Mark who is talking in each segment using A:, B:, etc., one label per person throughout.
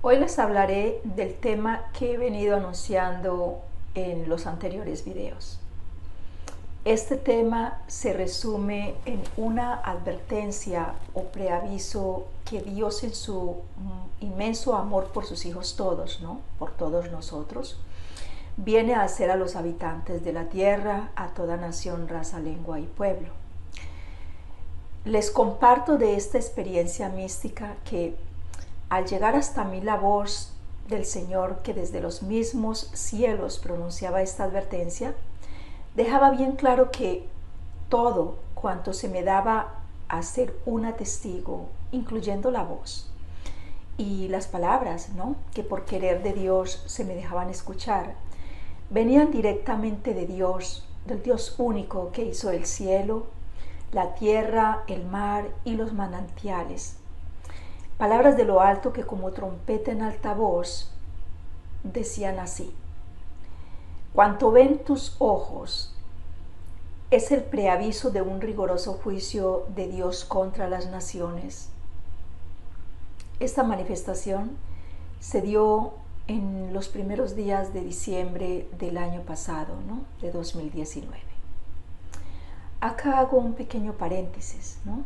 A: Hoy les hablaré del tema que he venido anunciando en los anteriores videos. Este tema se resume en una advertencia o preaviso que Dios en su inmenso amor por sus hijos todos, ¿no? Por todos nosotros, viene a hacer a los habitantes de la tierra, a toda nación, raza, lengua y pueblo. Les comparto de esta experiencia mística que al llegar hasta mí la voz del Señor que desde los mismos cielos pronunciaba esta advertencia, dejaba bien claro que todo cuanto se me daba a ser una testigo, incluyendo la voz y las palabras, ¿no?, que por querer de Dios se me dejaban escuchar, venían directamente de Dios, del Dios único que hizo el cielo, la tierra, el mar y los manantiales. Palabras de lo alto que como trompeta en alta voz decían así: cuanto ven tus ojos es el preaviso de un riguroso juicio de Dios contra las naciones. Esta manifestación se dio en los primeros días de diciembre del año pasado, ¿no?, de 2019. Acá hago un pequeño paréntesis, ¿no?,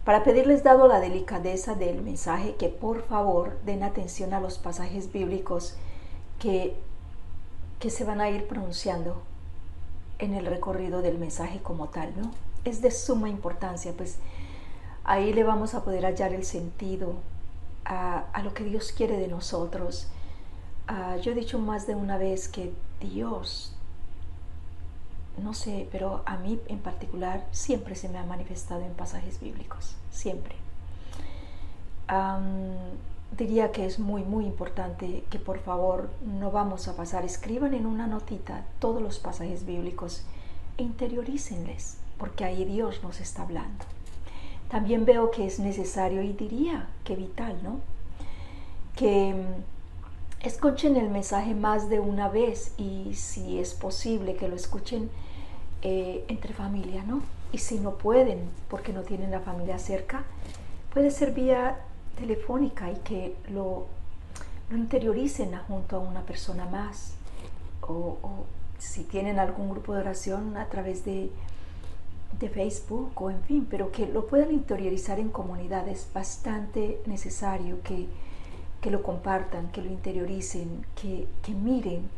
A: para pedirles, dado la delicadeza del mensaje, que por favor den atención a los pasajes bíblicos que se van a ir pronunciando en el recorrido del mensaje como tal, ¿no? Es de suma importancia, pues ahí le vamos a poder hallar el sentido a lo que Dios quiere de nosotros. Yo he dicho más de una vez que Dios, no sé, pero a mí en particular siempre se me ha manifestado en pasajes bíblicos, siempre. Diría que es muy importante que por favor no vamos a pasar, escriban en una notita todos los pasajes bíblicos e interiorícenles, porque ahí Dios nos está hablando. También veo que es necesario, y diría que vital, ¿no?, que escuchen el mensaje más de una vez, y si es posible que lo escuchen entre familia, ¿no? Y si no pueden, porque no tienen la familia cerca, puede ser vía telefónica y que lo interioricen junto a una persona más, o si tienen algún grupo de oración a través de Facebook, o en fin, pero que lo puedan interiorizar en comunidad. Es bastante necesario que lo compartan, que lo interioricen, que miren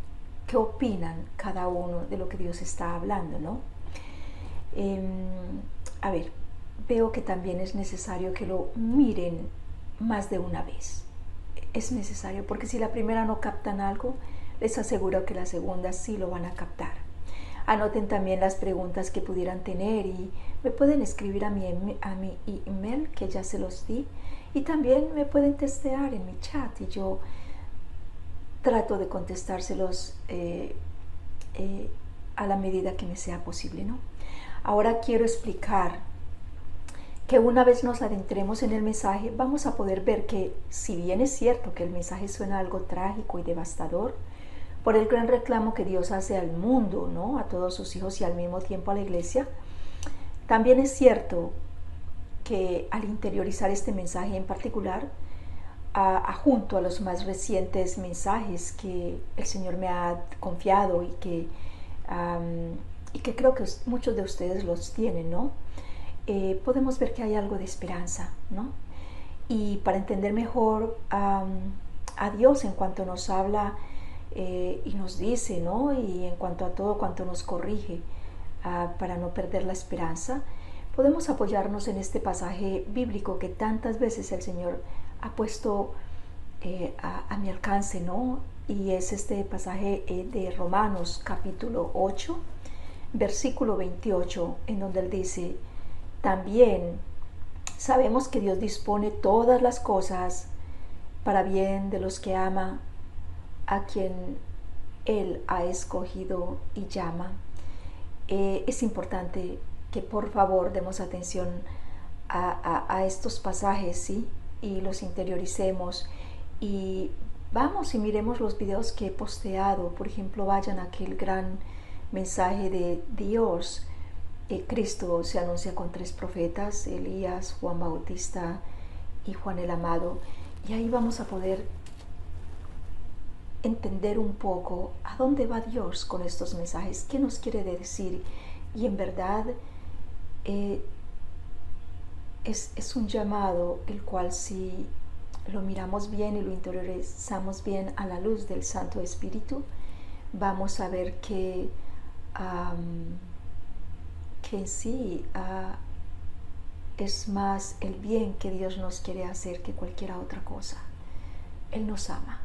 A: qué opinan cada uno de lo que Dios está hablando, ¿no? A ver, veo que también es necesario que lo miren más de una vez. Es necesario, porque si la primera no captan algo, les aseguro que la segunda sí lo van a captar. Anoten también las preguntas que pudieran tener y me pueden escribir a mi email, que ya se los di, y también me pueden testear en mi chat y yo trato de contestárselos a la medida que me sea posible, ¿no? Ahora quiero explicar que una vez nos adentremos en el mensaje, vamos a poder ver que, si bien es cierto que el mensaje suena algo trágico y devastador, por el gran reclamo que Dios hace al mundo, ¿no?, a todos sus hijos y al mismo tiempo a la iglesia, también es cierto que al interiorizar este mensaje en particular, junto a los más recientes mensajes que el Señor me ha confiado y que creo que muchos de ustedes los tienen, ¿no?, podemos ver que hay algo de esperanza, ¿no? Y para entender mejor a Dios en cuanto nos habla y nos dice, ¿no?, y en cuanto a todo cuanto nos corrige, para no perder la esperanza, podemos apoyarnos en este pasaje bíblico que tantas veces el Señor ha puesto a mi alcance, ¿no? Y es este pasaje de Romanos capítulo 8, versículo 28, en donde Él dice: también sabemos que Dios dispone todas las cosas para bien de los que ama, a quien Él ha escogido y llama. Es importante que por favor demos atención a estos pasajes, ¿sí?, y los interioricemos, y vamos y miremos los videos que he posteado. Por ejemplo, vayan a aquel gran mensaje de Dios. Cristo se anuncia con 3 profetas: Elías, Juan Bautista y Juan el Amado. Y ahí vamos a poder entender un poco a dónde va Dios con estos mensajes, qué nos quiere decir. Y en verdad es un llamado el cual, si lo miramos bien y lo interiorizamos bien a la luz del Santo Espíritu, vamos a ver que en sí es más el bien que Dios nos quiere hacer que cualquier otra cosa. Él nos ama.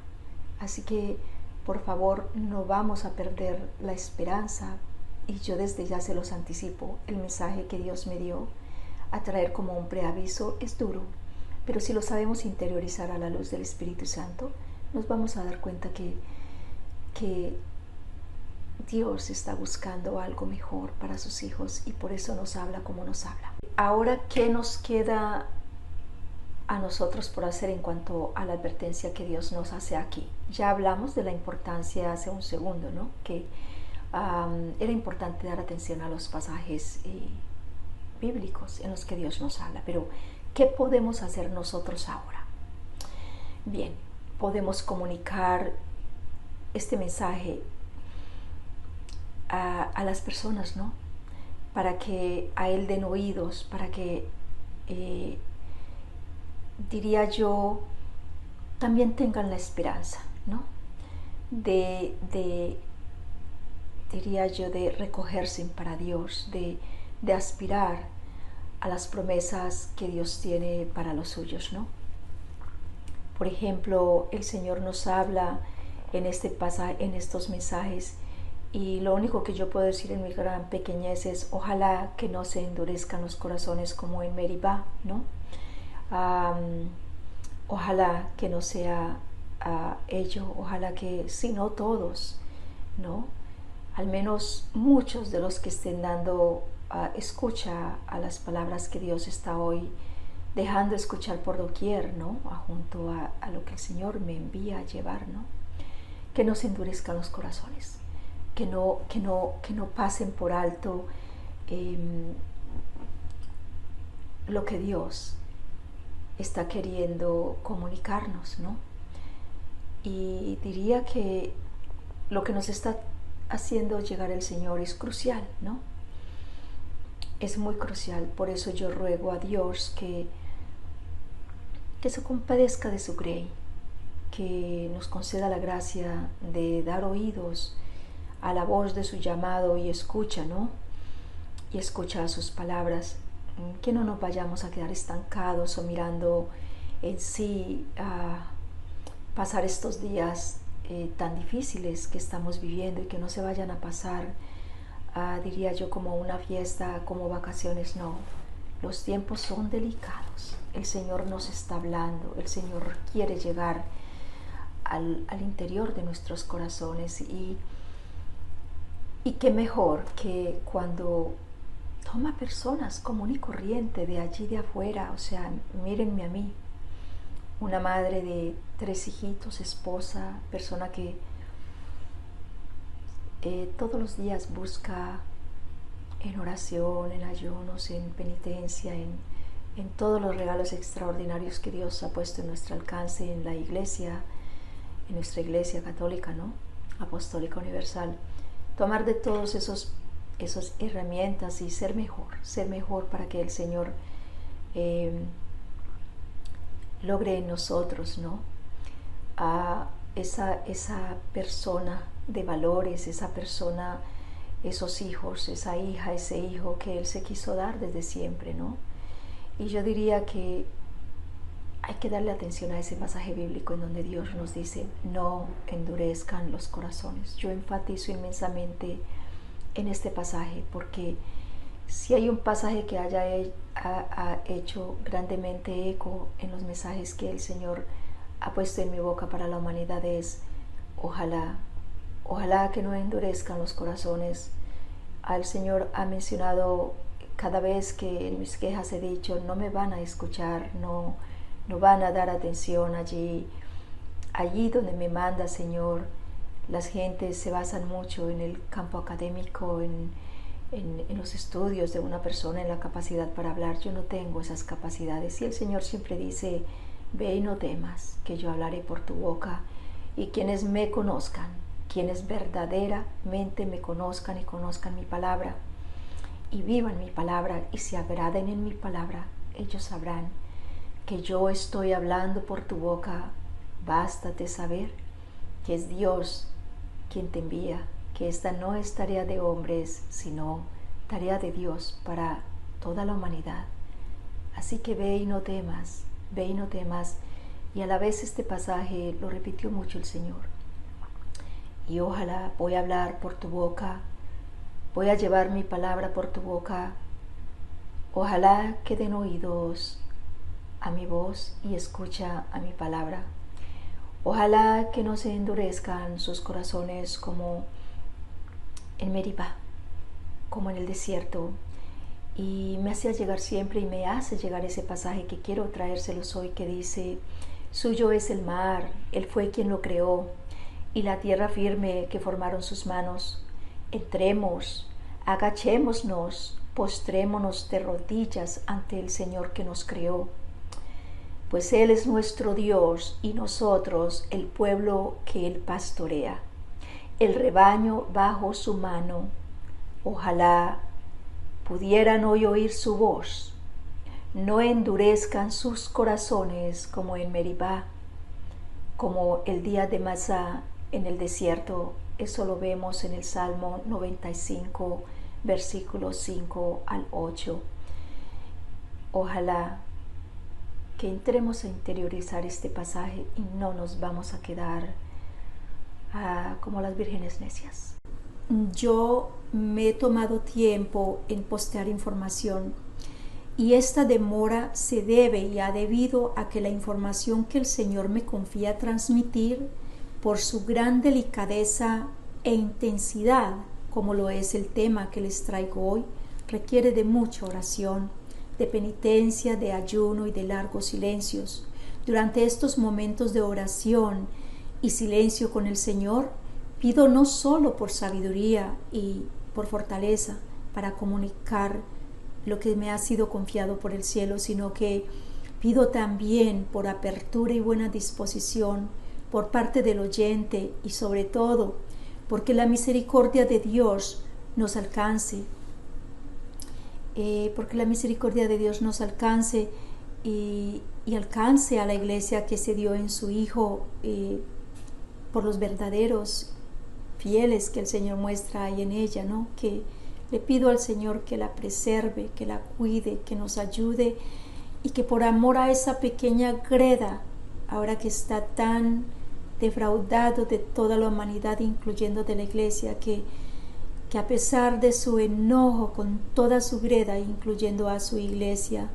A: Así que, por favor, no vamos a perder la esperanza. Y yo desde ya se los anticipo, el mensaje que Dios me dio a traer como un preaviso es duro, pero si lo sabemos interiorizar a la luz del Espíritu Santo, nos vamos a dar cuenta que Dios está buscando algo mejor para sus hijos, y por eso nos habla como nos habla. Ahora, ¿qué nos queda a nosotros por hacer en cuanto a la advertencia que Dios nos hace aquí? Ya hablamos de la importancia hace un segundo, ¿no? Que era importante dar atención a los pasajes bíblicos en los que Dios nos habla, pero ¿qué podemos hacer nosotros ahora? Bien, podemos comunicar este mensaje a las personas, ¿no? Para que a Él den oídos, para que, diría yo, también tengan la esperanza, ¿no? Diría yo, de recogerse para Dios, de aspirar a las promesas que Dios tiene para los suyos, ¿no? Por ejemplo, el Señor nos habla en estos mensajes, y lo único que yo puedo decir en mi gran pequeñez es: ojalá que no se endurezcan los corazones como en Meribá, ¿no? Ojalá que no sea ello, ojalá que, si no todos, ¿no? Al menos muchos de los que estén dando escucha a las palabras que Dios está hoy dejando escuchar por doquier, ¿no? Junto a lo que el Señor me envía a llevar, ¿no? Que no se endurezcan los corazones, que no pasen por alto lo que Dios está queriendo comunicarnos, ¿no? Y diría que lo que nos está haciendo llegar el Señor es crucial, ¿no? Es muy crucial. Por eso yo ruego a Dios que se compadezca de su grey, que nos conceda la gracia de dar oídos a la voz de su llamado y escucha, ¿no? Y escucha a sus palabras, que no nos vayamos a quedar estancados o mirando en sí a pasar estos días tan difíciles que estamos viviendo, y que no se vayan a pasar, diría yo, como una fiesta, como vacaciones. No, los tiempos son delicados. El Señor nos está hablando, el Señor quiere llegar al interior de nuestros corazones, y qué mejor que cuando toma personas común y corriente de allí de afuera. O sea, mírenme a mí, una madre de 3 hijitos, esposa, persona que todos los días busca en oración, en ayunos, en penitencia, en todos los regalos extraordinarios que Dios ha puesto en nuestro alcance en la iglesia, en nuestra iglesia católica, ¿no? Apostólica Universal. Tomar de todos esas herramientas y ser mejor para que el Señor logre en nosotros, ¿no? Esa persona de valores, esa persona, esos hijos, esa hija, ese hijo que Él se quiso dar desde siempre, ¿no? Y yo diría que hay que darle atención a ese pasaje bíblico en donde Dios nos dice: no endurezcan los corazones. Yo enfatizo inmensamente en este pasaje, porque si hay un pasaje que ha hecho grandemente eco en los mensajes que el Señor ha puesto en mi boca para la humanidad, es: ojalá que no endurezcan los corazones. El Señor ha mencionado cada vez que en mis quejas he dicho: no me van a escuchar, no van a dar atención allí donde me manda, Señor. Las gentes se basan mucho en el campo académico, en los estudios de una persona, en la capacidad para hablar. Yo no tengo esas capacidades, y el Señor siempre dice: ve y no temas, que yo hablaré por tu boca, y quienes me conozcan, quienes verdaderamente me conozcan y conozcan mi palabra, y vivan mi palabra y se agraden en mi palabra, ellos sabrán que yo estoy hablando por tu boca. Bástate saber que es Dios quien te envía, que esta no es tarea de hombres, sino tarea de Dios para toda la humanidad. Así que ve y no temas, ve y no temas. Y a la vez este pasaje lo repitió mucho el Señor. Y ojalá voy a hablar por tu boca, voy a llevar mi palabra por tu boca. Ojalá que den oídos a mi voz y escucha a mi palabra. Ojalá que no se endurezcan sus corazones como en Meribá, como en el desierto. Y me hacía llegar siempre y me hace llegar ese pasaje que quiero traérselos hoy, que dice: suyo es el mar, él fue quien lo creó, y la tierra firme que formaron sus manos. Entremos, agachémonos, postrémonos de rodillas ante el Señor que nos creó. Pues Él es nuestro Dios y nosotros el pueblo que Él pastorea, el rebaño bajo su mano. Ojalá pudieran hoy oír su voz, no endurezcan sus corazones como en Meribá, como el día de Masá en el desierto. Eso lo vemos en el Salmo 95, versículos 5 al 8. Ojalá que entremos a interiorizar este pasaje y no nos vamos a quedar como las vírgenes necias. Yo me he tomado tiempo en postear información y esta demora se debe y ha debido a que la información que el Señor me confía transmitir, por su gran delicadeza e intensidad, como lo es el tema que les traigo hoy, requiere de mucha oración, de penitencia, de ayuno y de largos silencios. Durante estos momentos de oración y silencio con el Señor, pido no solo por sabiduría y por fortaleza para comunicar lo que me ha sido confiado por el cielo, sino que pido también por apertura y buena disposición por parte del oyente, y sobre todo porque la misericordia de Dios nos alcance, y alcance a la iglesia que se dio en su Hijo, por los verdaderos fieles que el Señor muestra ahí en ella, ¿no? Que le pido al Señor que la preserve, que la cuide, que nos ayude, y que por amor a esa pequeña greda, ahora que está tan defraudado de toda la humanidad, incluyendo de la iglesia, que a pesar de su enojo con toda su greda, incluyendo a su iglesia,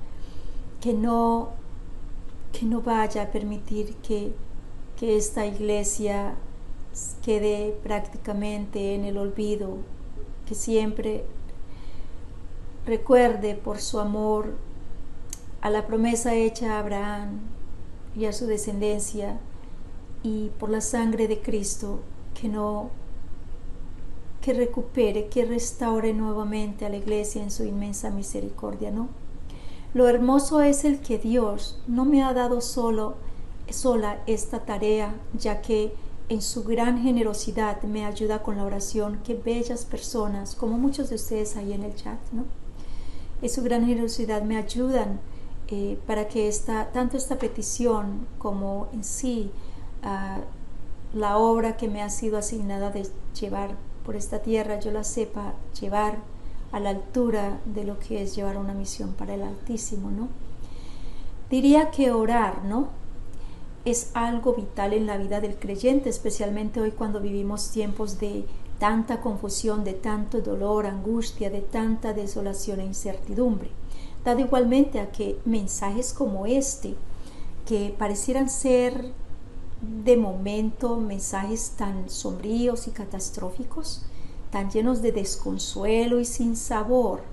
A: que no vaya a permitir que esta iglesia quede prácticamente en el olvido, que siempre recuerde por su amor a la promesa hecha a Abraham y a su descendencia, y por la sangre de Cristo, que recupere, que restaure nuevamente a la iglesia en su inmensa misericordia, ¿no? Lo hermoso es el que Dios no me ha dado sola esta tarea, ya que en su gran generosidad me ayuda con la oración. Qué bellas personas, como muchos de ustedes ahí en el chat, ¿no? En su gran generosidad me ayudan para que tanto esta petición como en sí la obra que me ha sido asignada de llevar por esta tierra, yo la sepa llevar a la altura de lo que es llevar una misión para el Altísimo, ¿no? Diría que orar, ¿no?, es algo vital en la vida del creyente, especialmente hoy cuando vivimos tiempos de tanta confusión, de tanto dolor, angustia, de tanta desolación e incertidumbre. Dado igualmente a que mensajes como este, que parecieran ser de momento mensajes tan sombríos y catastróficos, tan llenos de desconsuelo y sin sabor,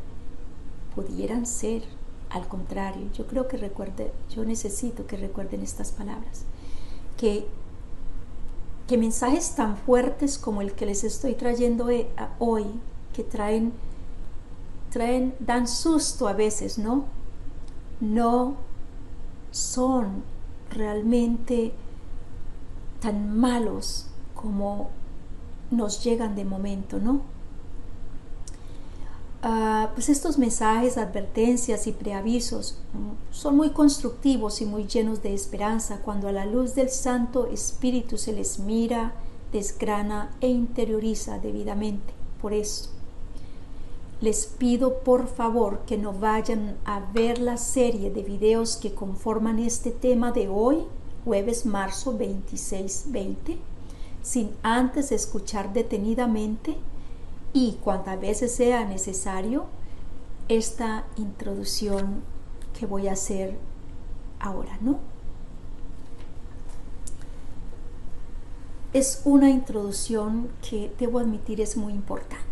A: pudieran ser, al contrario, yo necesito que recuerden estas palabras, que mensajes tan fuertes como el que les estoy trayendo hoy, que dan susto a veces, no son realmente tan malos como nos llegan de momento, ¿no? Pues estos mensajes, advertencias y preavisos son muy constructivos y muy llenos de esperanza cuando a la luz del Santo Espíritu se les mira, desgrana e interioriza debidamente. Por eso les pido por favor que no vayan a ver la serie de videos que conforman este tema de hoy, jueves marzo 26-20, sin antes escuchar detenidamente y cuantas veces sea necesario esta introducción que voy a hacer ahora, ¿no? Es una introducción que debo admitir es muy importante.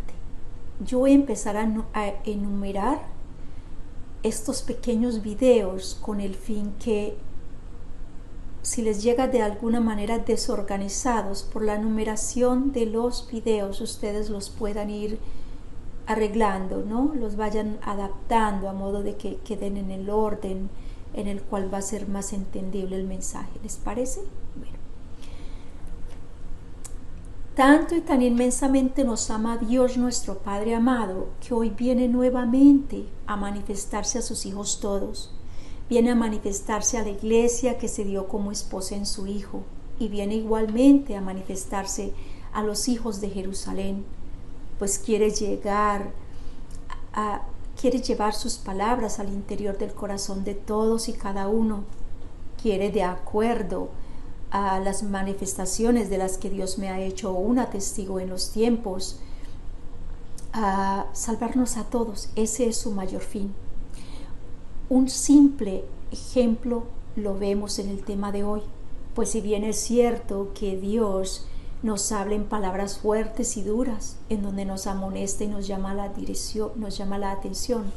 A: Yo voy a empezar a enumerar estos pequeños videos con el fin que, si les llega de alguna manera desorganizados por la numeración de los videos, ustedes los puedan ir arreglando, ¿no? Los vayan adaptando a modo de que queden en el orden en el cual va a ser más entendible el mensaje. ¿Les parece? Bueno. Tanto y tan inmensamente nos ama Dios nuestro Padre amado, que hoy viene nuevamente a manifestarse a sus hijos todos. Viene a manifestarse a la iglesia que se dio como esposa en su Hijo, y viene igualmente a manifestarse a los hijos de Jerusalén, pues quiere llevar sus palabras al interior del corazón de todos y cada uno. Quiere, de acuerdo a las manifestaciones de las que Dios me ha hecho una testigo en los tiempos, a salvarnos a todos. Ese es su mayor fin. Un simple ejemplo lo vemos en el tema de hoy, pues si bien es cierto que Dios nos habla en palabras fuertes y duras, en donde nos amonesta y nos llama la atención,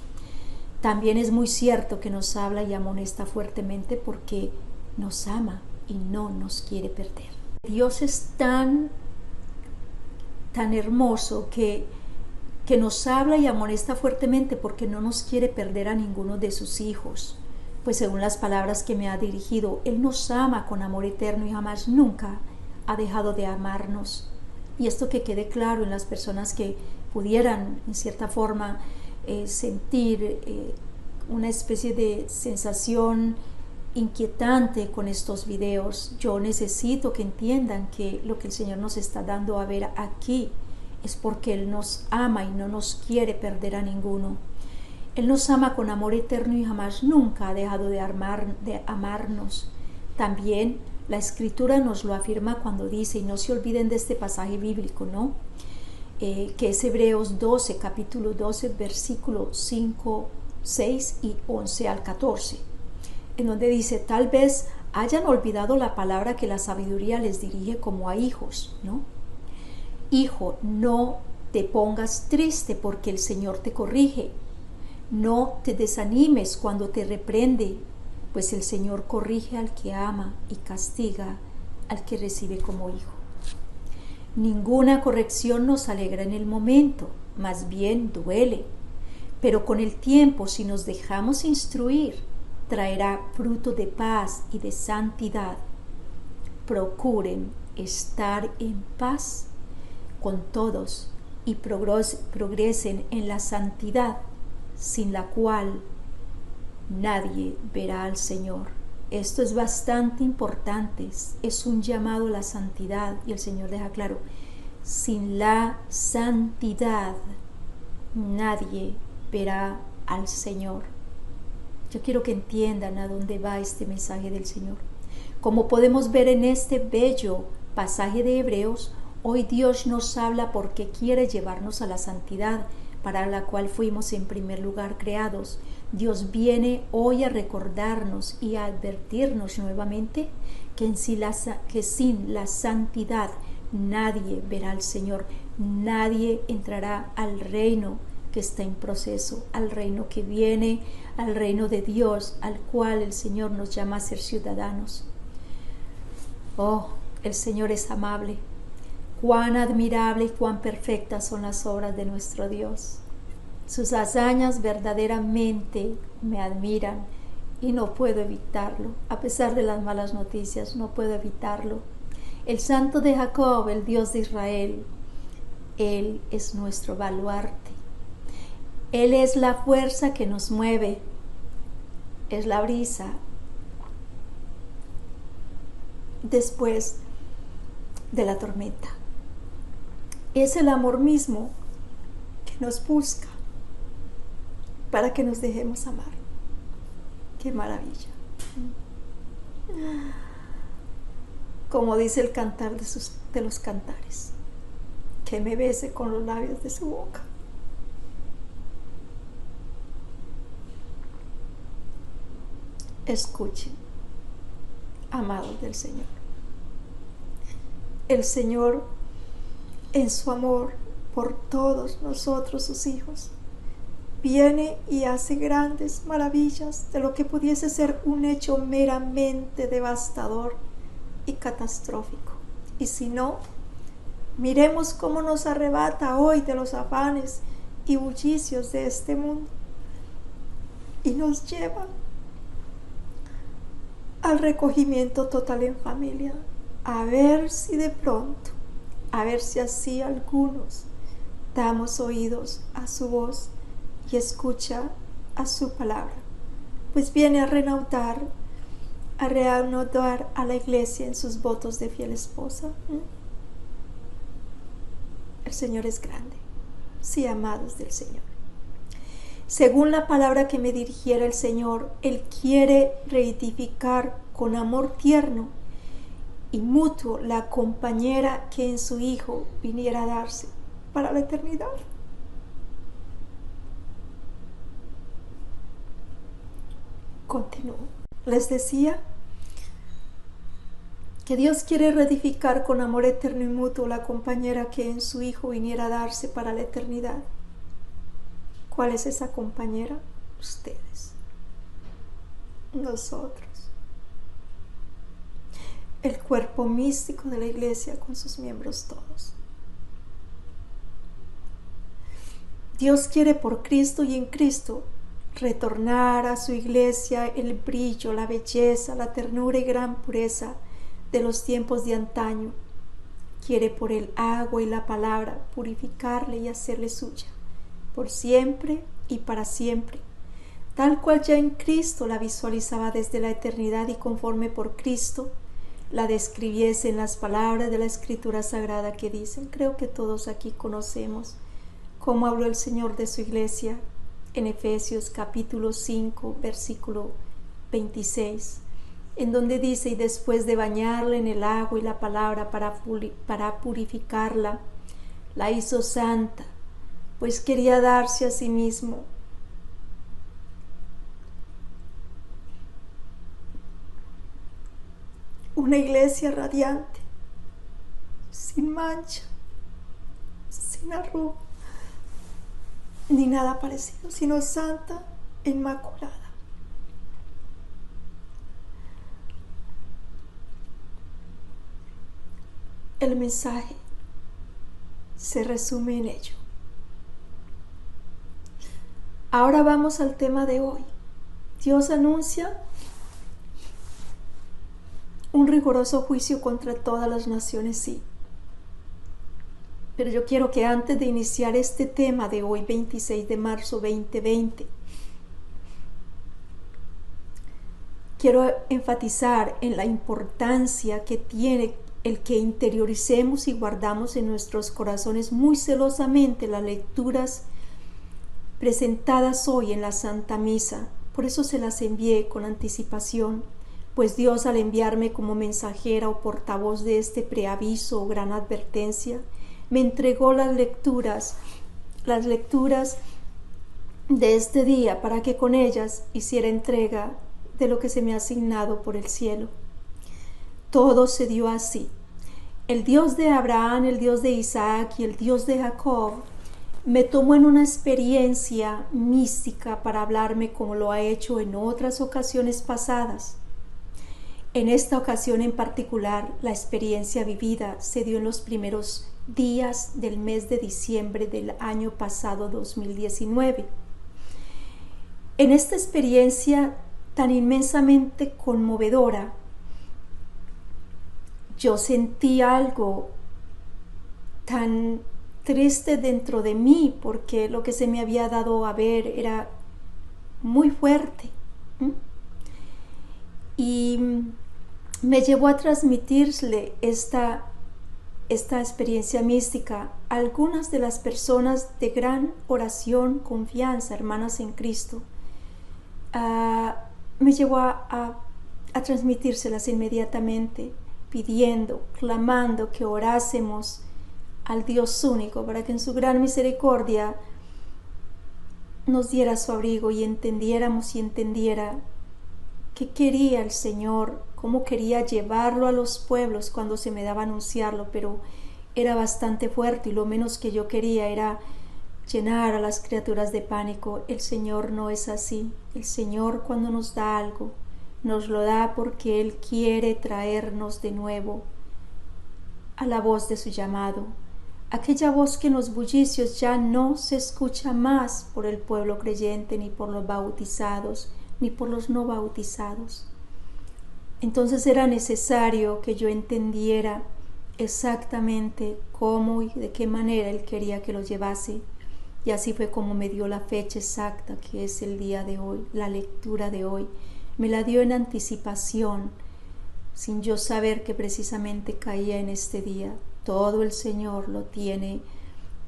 A: también es muy cierto que nos habla y amonesta fuertemente porque nos ama y no nos quiere perder. Dios es tan hermoso que nos habla y amonesta fuertemente porque no nos quiere perder a ninguno de sus hijos, pues según las palabras que me ha dirigido, Él nos ama con amor eterno y jamás nunca ha dejado de amarnos. Y esto que quede claro en las personas que pudieran en cierta forma sentir una especie de sensación inquietante con estos videos. Yo necesito que entiendan que lo que el Señor nos está dando a ver aquí es porque Él nos ama y no nos quiere perder a ninguno. Él nos ama con amor eterno y jamás nunca ha dejado de amarnos. También la Escritura nos lo afirma cuando dice, y no se olviden de este pasaje bíblico, ¿no? Que es Hebreos 12, capítulo 12, versículo 5, 6 y 11 al 14, en donde dice, tal vez hayan olvidado la palabra que la sabiduría les dirige como a hijos, ¿no? Hijo, no te pongas triste porque el Señor te corrige. No te desanimes cuando te reprende, pues el Señor corrige al que ama y castiga al que recibe como hijo. Ninguna corrección nos alegra en el momento, más bien duele, pero con el tiempo, si nos dejamos instruir, traerá fruto de paz y de santidad. Procuren estar en paz con todos y progresen en la santidad, sin la cual nadie verá al Señor. Esto es bastante importante, es un llamado a la santidad, y el Señor deja claro, sin la santidad nadie verá al Señor. Yo quiero que entiendan a dónde va este mensaje del Señor. Como podemos ver en este bello pasaje de Hebreos, hoy Dios nos habla porque quiere llevarnos a la santidad para la cual fuimos en primer lugar creados. Dios viene hoy a recordarnos y a advertirnos nuevamente que sin la santidad nadie verá al Señor, nadie entrará al reino que está en proceso, al reino que viene, al reino de Dios, al cual el Señor nos llama a ser ciudadanos. Oh, el Señor es amable. Cuán admirable y cuán perfectas son las obras de nuestro Dios. Sus hazañas verdaderamente me admiran y no puedo evitarlo. A pesar de las malas noticias, no puedo evitarlo. El Santo de Jacob, el Dios de Israel, Él es nuestro baluarte. Él es la fuerza que nos mueve, es la brisa después de la tormenta. Es el amor mismo que nos busca para que nos dejemos amar. ¡Qué maravilla! Como dice el cantar de los cantares, que me bese con los labios de su boca. Escuchen, amados del Señor. El Señor, en su amor por todos nosotros, sus hijos, viene y hace grandes maravillas de lo que pudiese ser un hecho meramente devastador y catastrófico. Y si no, miremos cómo nos arrebata hoy de los afanes y bullicios de este mundo y nos lleva al recogimiento total en familia, a ver si de pronto, a ver si así algunos damos oídos a su voz y escucha a su palabra, pues viene a reanudar a la iglesia en sus votos de fiel esposa. El Señor es grande, sí, amados del Señor. Según la palabra que me dirigiera el Señor, Él quiere reedificar con amor tierno y mutuo la compañera que en su Hijo viniera a darse para la eternidad. Continúo. Les decía que Dios quiere reedificar con amor eterno y mutuo la compañera que en su Hijo viniera a darse para la eternidad. ¿Cuál es esa compañera? Ustedes, nosotros, el cuerpo místico de la iglesia con sus miembros todos. Dios quiere por Cristo y en Cristo retornar a su iglesia el brillo, la belleza, la ternura y gran pureza de los tiempos de antaño. Quiere por el agua y la palabra purificarle y hacerle suya, por siempre y para siempre, tal cual ya en Cristo la visualizaba desde la eternidad y conforme por Cristo la describiese en las palabras de la Escritura Sagrada que dicen. Creo que todos aquí conocemos cómo habló el Señor de su iglesia en Efesios capítulo 5, versículo 26, en donde dice: y después de bañarla en el agua y la palabra para purificarla, la hizo santa, pues quería darse a sí mismo una iglesia radiante, sin mancha, sin arruga, ni nada parecido, sino santa e inmaculada. El mensaje se resume en ello. Ahora vamos al tema de hoy. Dios anuncia un riguroso juicio contra todas las naciones, sí. Pero yo quiero que antes de iniciar este tema de hoy, 26 de marzo 2020, quiero enfatizar en la importancia que tiene el que interioricemos y guardamos en nuestros corazones muy celosamente las lecturas presentadas hoy en la Santa Misa. Por eso se las envié con anticipación, pues Dios, al enviarme como mensajera o portavoz de este preaviso o gran advertencia, me entregó las lecturas de este día para que con ellas hiciera entrega de lo que se me ha asignado por el cielo. Todo se dio así. El Dios de Abraham, el Dios de Isaac y el Dios de Jacob me tomó en una experiencia mística para hablarme como lo ha hecho en otras ocasiones pasadas. En esta ocasión en particular, la experiencia vivida se dio en los primeros días del mes de diciembre del año pasado 2019. En esta experiencia tan inmensamente conmovedora. Yo sentí algo tan triste dentro de mí porque lo que se me había dado a ver era muy fuerte. Y me llevó a transmitirle esta experiencia mística a algunas de las personas de gran oración, confianza, hermanas en Cristo. Me llevó a transmitírselas inmediatamente, pidiendo, clamando que orásemos al Dios único para que en su gran misericordia nos diera su abrigo y entendiéramos y entendiera qué quería el Señor, cómo quería llevarlo a los pueblos cuando se me daba a anunciarlo, pero era bastante fuerte y lo menos que yo quería era llenar a las criaturas de pánico. El Señor no es así. El Señor, cuando nos da algo, nos lo da porque Él quiere traernos de nuevo a la voz de su llamado, aquella voz que en los bullicios ya no se escucha más por el pueblo creyente, ni por los bautizados, ni por los no bautizados. Entonces era necesario que yo entendiera exactamente cómo y de qué manera Él quería que lo llevase. Y así fue como me dio la fecha exacta, que es el día de hoy, la lectura de hoy. Me la dio en anticipación, sin yo saber que precisamente caía en este día. Todo el Señor lo tiene,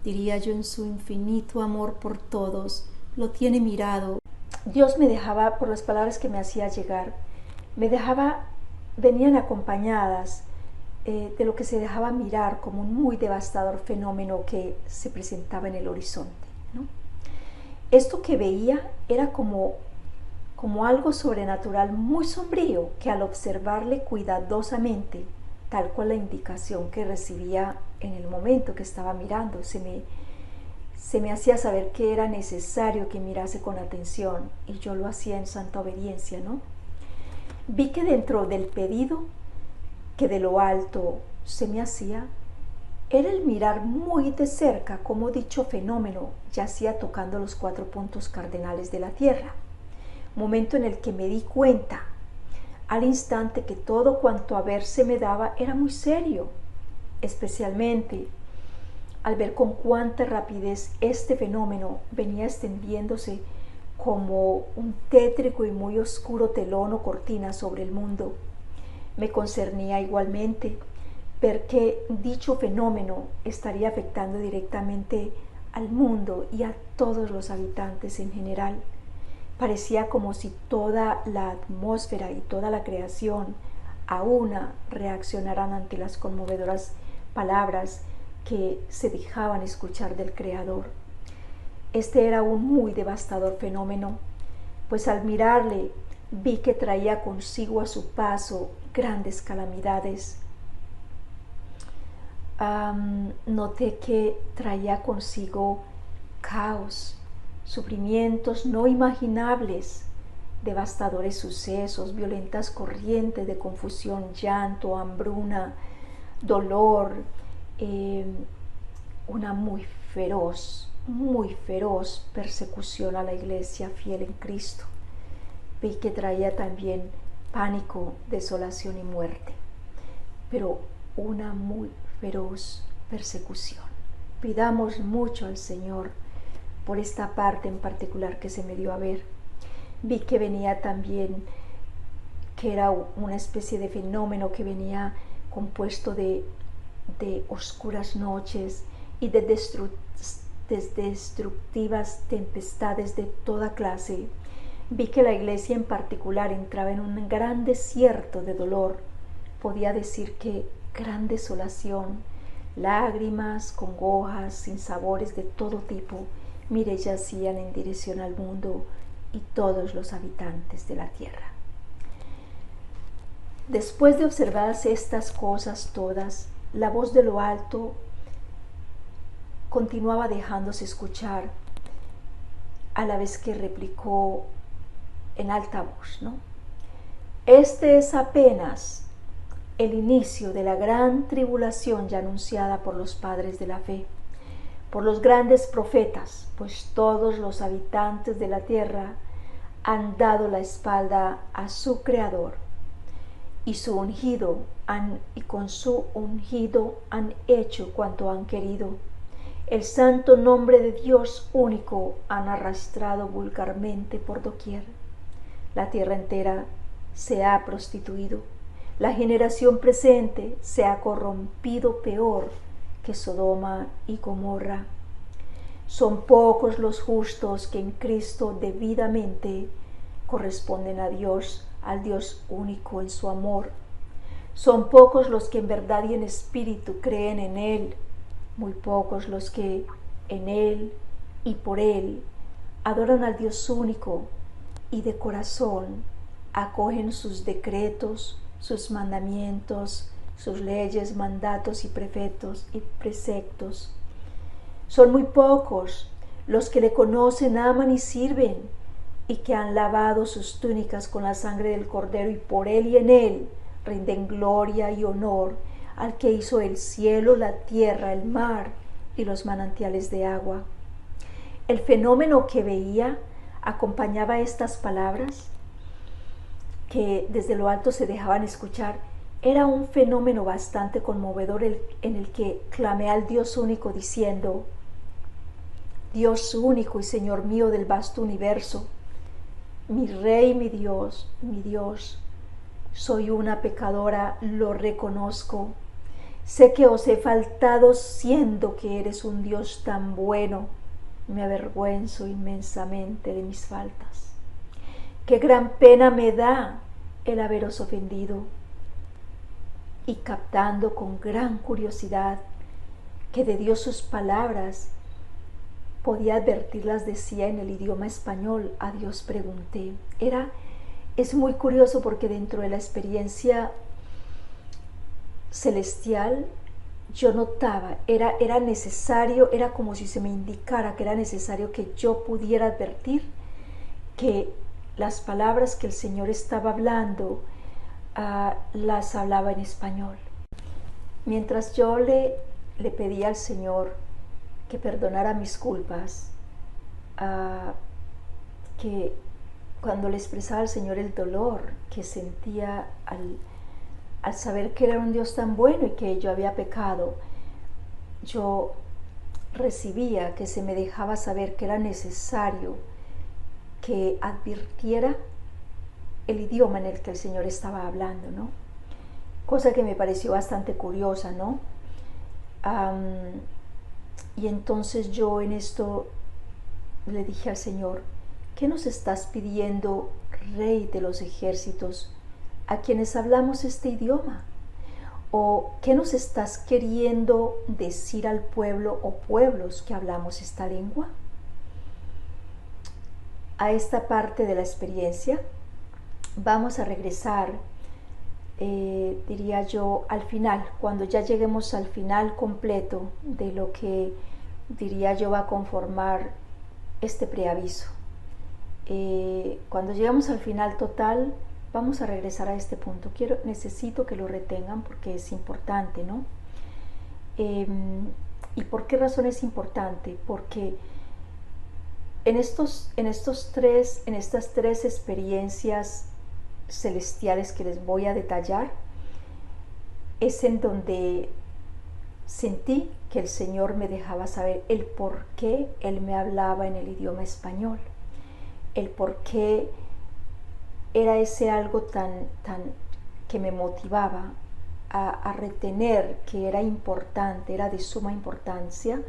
A: diría yo, en su infinito amor por todos, lo tiene mirado. Dios me dejaba, por las palabras que me hacía llegar, venían acompañadas de lo que se dejaba mirar como un muy devastador fenómeno que se presentaba en el horizonte, ¿no? Esto que veía era como algo sobrenatural muy sombrío que al observarle cuidadosamente, tal cual la indicación que recibía en el momento que estaba mirando, se me hacía saber que era necesario que mirase con atención y yo lo hacía en santa obediencia, ¿no? Vi que dentro del pedido que de lo alto se me hacía, era el mirar muy de cerca cómo dicho fenómeno yacía tocando los 4 puntos cardenales de la Tierra, momento en el que me di cuenta al instante que todo cuanto a ver se me daba era muy serio, especialmente al ver con cuánta rapidez este fenómeno venía extendiéndose como un tétrico y muy oscuro telón o cortina sobre el mundo. Me concernía igualmente ver que dicho fenómeno estaría afectando directamente al mundo y a todos los habitantes en general. Parecía como si toda la atmósfera y toda la creación a una reaccionaran ante las conmovedoras palabras que se dejaban escuchar del Creador. Este era un muy devastador fenómeno, pues al mirarle vi que traía consigo a su paso grandes calamidades. Noté que traía consigo caos, sufrimientos no imaginables, devastadores sucesos, violentas corrientes de confusión, llanto, hambruna, dolor, una muy feroz persecución a la iglesia fiel en Cristo. Vi que traía también pánico, desolación y muerte, pero una muy feroz persecución. Pidamos mucho al Señor por esta parte en particular que se me dio a ver. Vi que venía también, que era una especie de fenómeno que venía compuesto de oscuras noches y de destructivas tempestades de toda clase. Vi que la iglesia en particular entraba en un gran desierto de dolor, podía decir que gran desolación, lágrimas, congojas, sinsabores de todo tipo, mire, yacían en dirección al mundo y todos los habitantes de la tierra. Después de observadas estas cosas todas, la voz de lo alto continuaba dejándose escuchar, a la vez que replicó en alta voz, ¿no? Este es apenas el inicio de la gran tribulación ya anunciada por los padres de la fe, por los grandes profetas, pues todos los habitantes de la tierra han dado la espalda a su Creador y con su ungido han hecho cuanto han querido. El santo nombre de Dios único han arrastrado vulgarmente por doquier. La tierra entera se ha prostituido. La generación presente se ha corrompido peor que Sodoma y Gomorra. Son pocos los justos que en Cristo debidamente corresponden a Dios, al Dios único en su amor. Son pocos los que en verdad y en espíritu creen en Él, muy pocos los que en Él y por Él adoran al Dios único y de corazón acogen sus decretos, sus mandamientos, sus leyes, mandatos y preceptos. Son muy pocos los que le conocen, aman y sirven, y que han lavado sus túnicas con la sangre del Cordero, y por Él y en Él rinden gloria y honor al que hizo el cielo, la tierra, el mar y los manantiales de agua. El fenómeno que veía acompañaba estas palabras que desde lo alto se dejaban escuchar. Era un fenómeno bastante conmovedor en el que clamé al Dios único diciendo: Dios único y Señor mío del vasto universo, mi Rey, mi Dios, soy una pecadora, lo reconozco. Sé que os he faltado siendo que eres un Dios tan bueno. Me avergüenzo inmensamente de mis faltas. Qué gran pena me da el haberos ofendido. Y captando con gran curiosidad que de Dios sus palabras podía advertirlas, decía en el idioma español, a Dios pregunté. Es muy curioso porque dentro de la experiencia celestial yo notaba, era necesario, era como si se me indicara que era necesario que yo pudiera advertir que las palabras que el Señor estaba hablando las hablaba en español. Mientras yo le pedía al Señor que perdonara mis culpas, que cuando le expresaba al Señor el dolor que sentía al saber que era un Dios tan bueno y que yo había pecado, yo recibía que se me dejaba saber que era necesario que advirtiera el idioma en el que el Señor estaba hablando, ¿no? Cosa que me pareció bastante curiosa, ¿no? Y entonces yo en esto le dije al Señor: ¿qué nos estás pidiendo, Rey de los ejércitos, a quienes hablamos este idioma? ¿O qué nos estás queriendo decir al pueblo o pueblos que hablamos esta lengua? A esta parte de la experiencia vamos a regresar, diría yo, al final, cuando ya lleguemos al final completo de lo que, diría yo, va a conformar este preaviso. Cuando lleguemos al final total, vamos a regresar a este punto. Necesito que lo retengan porque es importante, ¿no? ¿Y por qué razón es importante? Porque en estas tres experiencias celestiales que les voy a detallar, es en donde sentí que el Señor me dejaba saber el por qué Él me hablaba en el idioma español, el por qué era ese algo tan que me motivaba a retener que era importante, era de suma importancia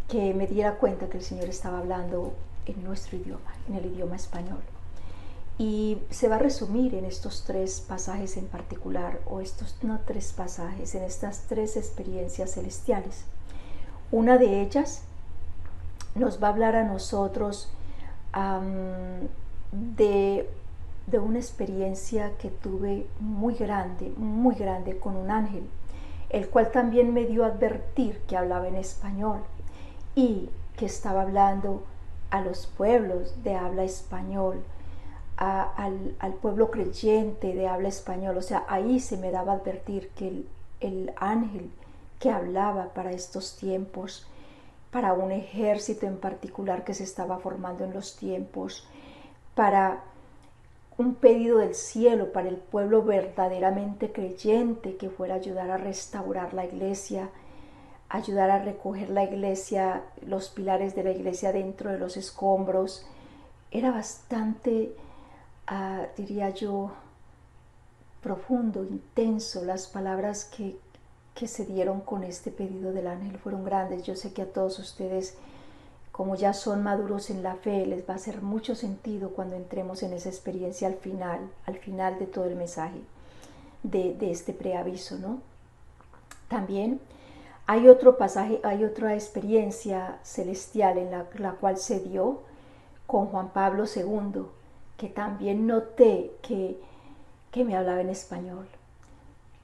A: que me diera cuenta que el Señor estaba hablando en nuestro idioma, en el idioma español. Y se va a resumir en estos tres pasajes en particular, en estas tres experiencias celestiales. Una de ellas nos va a hablar a nosotros de una experiencia que tuve muy grande con un ángel, el cual también me dio a advertir que hablaba en español y que estaba hablando a los pueblos de habla español, al pueblo creyente de habla español. O sea, ahí se me daba a advertir que el ángel que hablaba para estos tiempos, para un ejército en particular que se estaba formando en los tiempos, para un pedido del cielo para el pueblo verdaderamente creyente que fuera a ayudar a restaurar la iglesia, ayudar a recoger la iglesia, los pilares de la iglesia dentro de los escombros. Era bastante, diría yo, profundo, intenso. Las palabras que se dieron con este pedido del ángel fueron grandes. Yo sé que a todos ustedes, como ya son maduros en la fe, les va a hacer mucho sentido cuando entremos en esa experiencia al final de todo el mensaje de este preaviso, ¿no? También hay otro pasaje, hay otra experiencia celestial en la cual se dio con Juan Pablo II, que también noté que me hablaba en español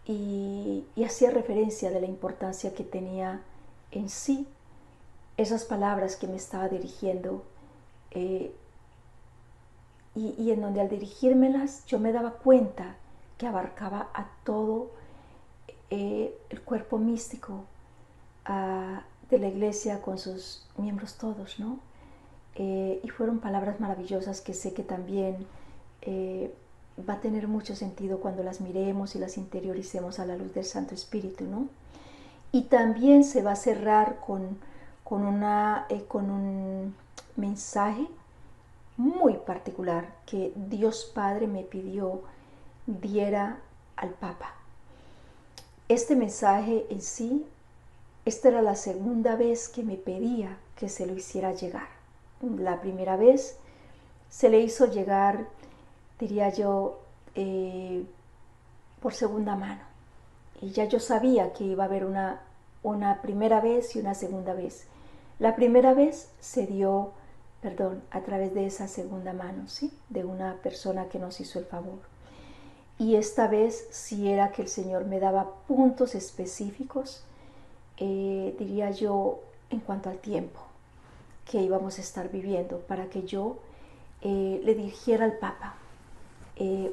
A: y hacía referencia de la importancia que tenía en sí esas palabras que me estaba dirigiendo, y en donde al dirigírmelas yo me daba cuenta que abarcaba a todo el cuerpo místico de la iglesia con sus miembros todos, ¿no? Y fueron palabras maravillosas que sé que también va a tener mucho sentido cuando las miremos y las interioricemos a la luz del Santo Espíritu, ¿no? Y también se va a cerrar con un mensaje muy particular que Dios Padre me pidió diera al Papa. Este mensaje en sí, esta era la segunda vez que me pedía que se lo hiciera llegar. La primera vez se le hizo llegar, diría yo, por segunda mano. Y ya yo sabía que iba a haber una primera vez y una segunda vez. La primera vez se dio, a través de esa segunda mano, ¿sí? De una persona que nos hizo el favor. Y esta vez sí era que el Señor me daba puntos específicos, diría yo, en cuanto al tiempo que íbamos a estar viviendo, para que yo le dirigiera al Papa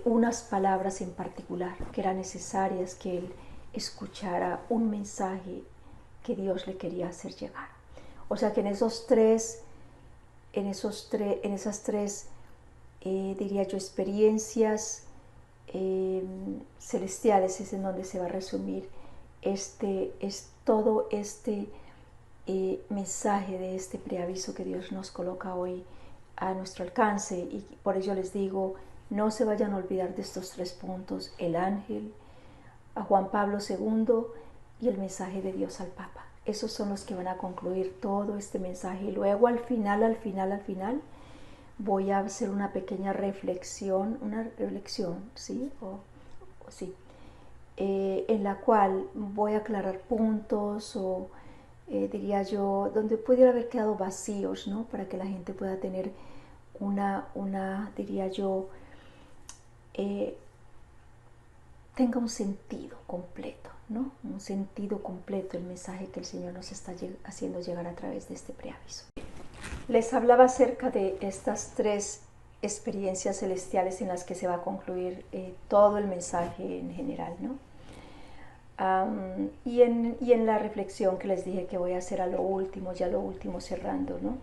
A: unas palabras en particular que eran necesarias que él escuchara un mensaje que Dios le quería hacer llegar. O sea que en esas tres, diría yo, experiencias celestiales es en donde se va a resumir todo este mensaje de este preaviso que Dios nos coloca hoy a nuestro alcance. Y por ello les digo, no se vayan a olvidar de estos 3 puntos: el ángel, a Juan Pablo II y el mensaje de Dios al Papa. Esos son los que van a concluir todo este mensaje. Y luego al final, voy a hacer una pequeña reflexión, ¿sí? Sí, en la cual voy a aclarar puntos o diría yo, donde pudiera haber quedado vacíos, ¿no? Para que la gente pueda tener diría yo, tenga un sentido completo, ¿no? Un sentido completo el mensaje que el Señor nos está haciendo llegar a través de este preaviso. Les hablaba acerca de estas 3 experiencias celestiales en las que se va a concluir todo el mensaje en general, ¿no? Y en la reflexión que les dije que voy a hacer a lo último cerrando, ¿no?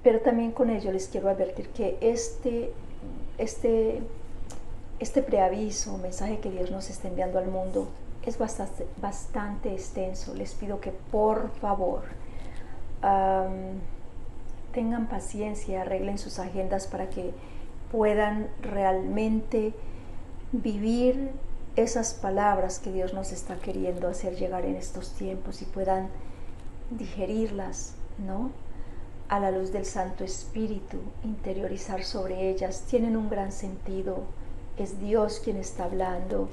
A: Pero también con ello les quiero advertir que este preaviso, mensaje que Dios nos está enviando al mundo, es bastante extenso. Les pido que por favor tengan paciencia, arreglen sus agendas para que puedan realmente vivir esas palabras que Dios nos está queriendo hacer llegar en estos tiempos y puedan digerirlas, ¿no? A la luz del Santo Espíritu, interiorizar sobre ellas. Tienen un gran sentido. Es Dios quien está hablando.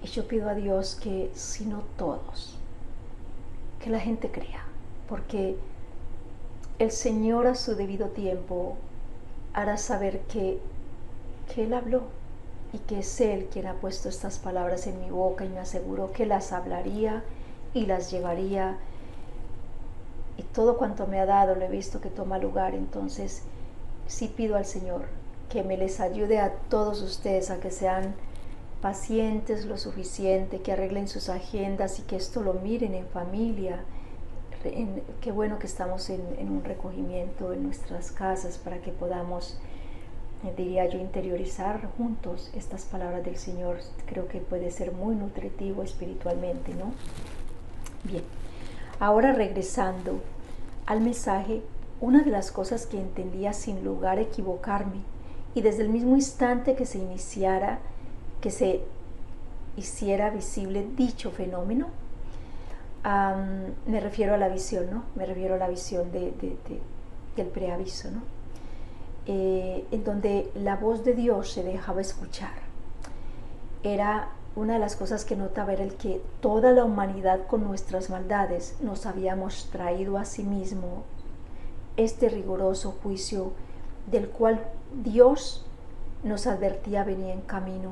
A: Y yo pido a Dios que, si no todos, que la gente crea, porque el Señor a su debido tiempo hará saber que Él habló y que es Él quien ha puesto estas palabras en mi boca y me aseguró que las hablaría y las llevaría, y todo cuanto me ha dado lo he visto que toma lugar. Entonces sí pido al Señor que me les ayude a todos ustedes a que sean pacientes lo suficiente, que arreglen sus agendas y que esto lo miren en familia, qué bueno que estamos en un recogimiento en nuestras casas para que podamos, diría yo, interiorizar juntos estas palabras del Señor. Creo que puede ser muy nutritivo espiritualmente, ¿no? Bien, ahora regresando al mensaje, una de las cosas que entendía sin lugar a equivocarme, y desde el mismo instante que se hiciera visible dicho fenómeno, me refiero a la visión, ¿no? Me refiero a la visión del preaviso, ¿no? En donde la voz de Dios se dejaba escuchar. Era una de las cosas que notaba, era el que toda la humanidad con nuestras maldades nos habíamos traído a sí mismo este riguroso juicio del cual Dios nos advertía venía en camino.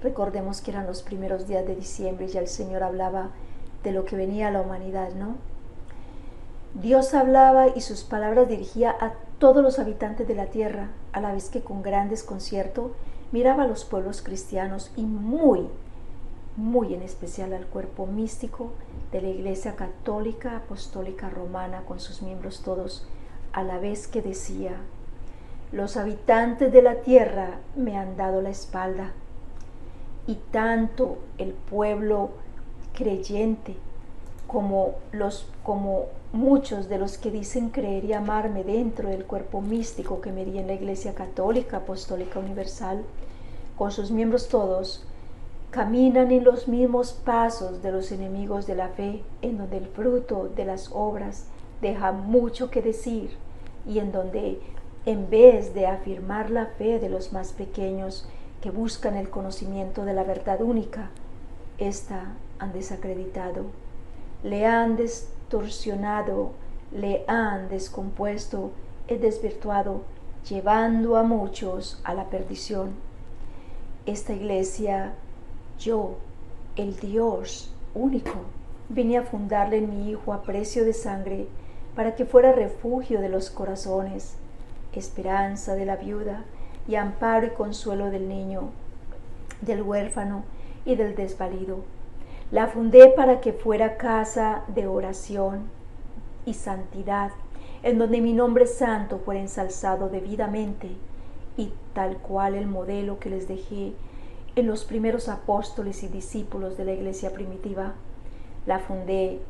A: Recordemos que eran los primeros días de diciembre y ya el Señor hablaba de lo que venía a la humanidad, ¿no? Dios hablaba y sus palabras dirigía a todos los habitantes de la tierra, a la vez que con gran desconcierto miraba a los pueblos cristianos y muy en especial al cuerpo místico de la Iglesia Católica Apostólica Romana con sus miembros todos, a la vez que decía: los habitantes de la tierra me han dado la espalda. Y tanto el pueblo creyente como muchos de los que dicen creer y amarme dentro del cuerpo místico que me di en la Iglesia Católica Apostólica Universal, con sus miembros todos, caminan en los mismos pasos de los enemigos de la fe, en donde el fruto de las obras deja mucho que decir y en donde, en vez de afirmar la fe de los más pequeños que buscan el conocimiento de la verdad única, esta han desacreditado, le han distorsionado, le han descompuesto y desvirtuado, llevando a muchos a la perdición. Esta iglesia, yo, el Dios único, vine a fundarle en mi Hijo a precio de sangre para que fuera refugio de los corazones, esperanza de la viuda y amparo y consuelo del niño, del huérfano y del desvalido. La fundé para que fuera casa de oración y santidad, en donde mi nombre santo fuera ensalzado debidamente, y tal cual el modelo que les dejé en los primeros apóstoles y discípulos de la iglesia primitiva. La fundé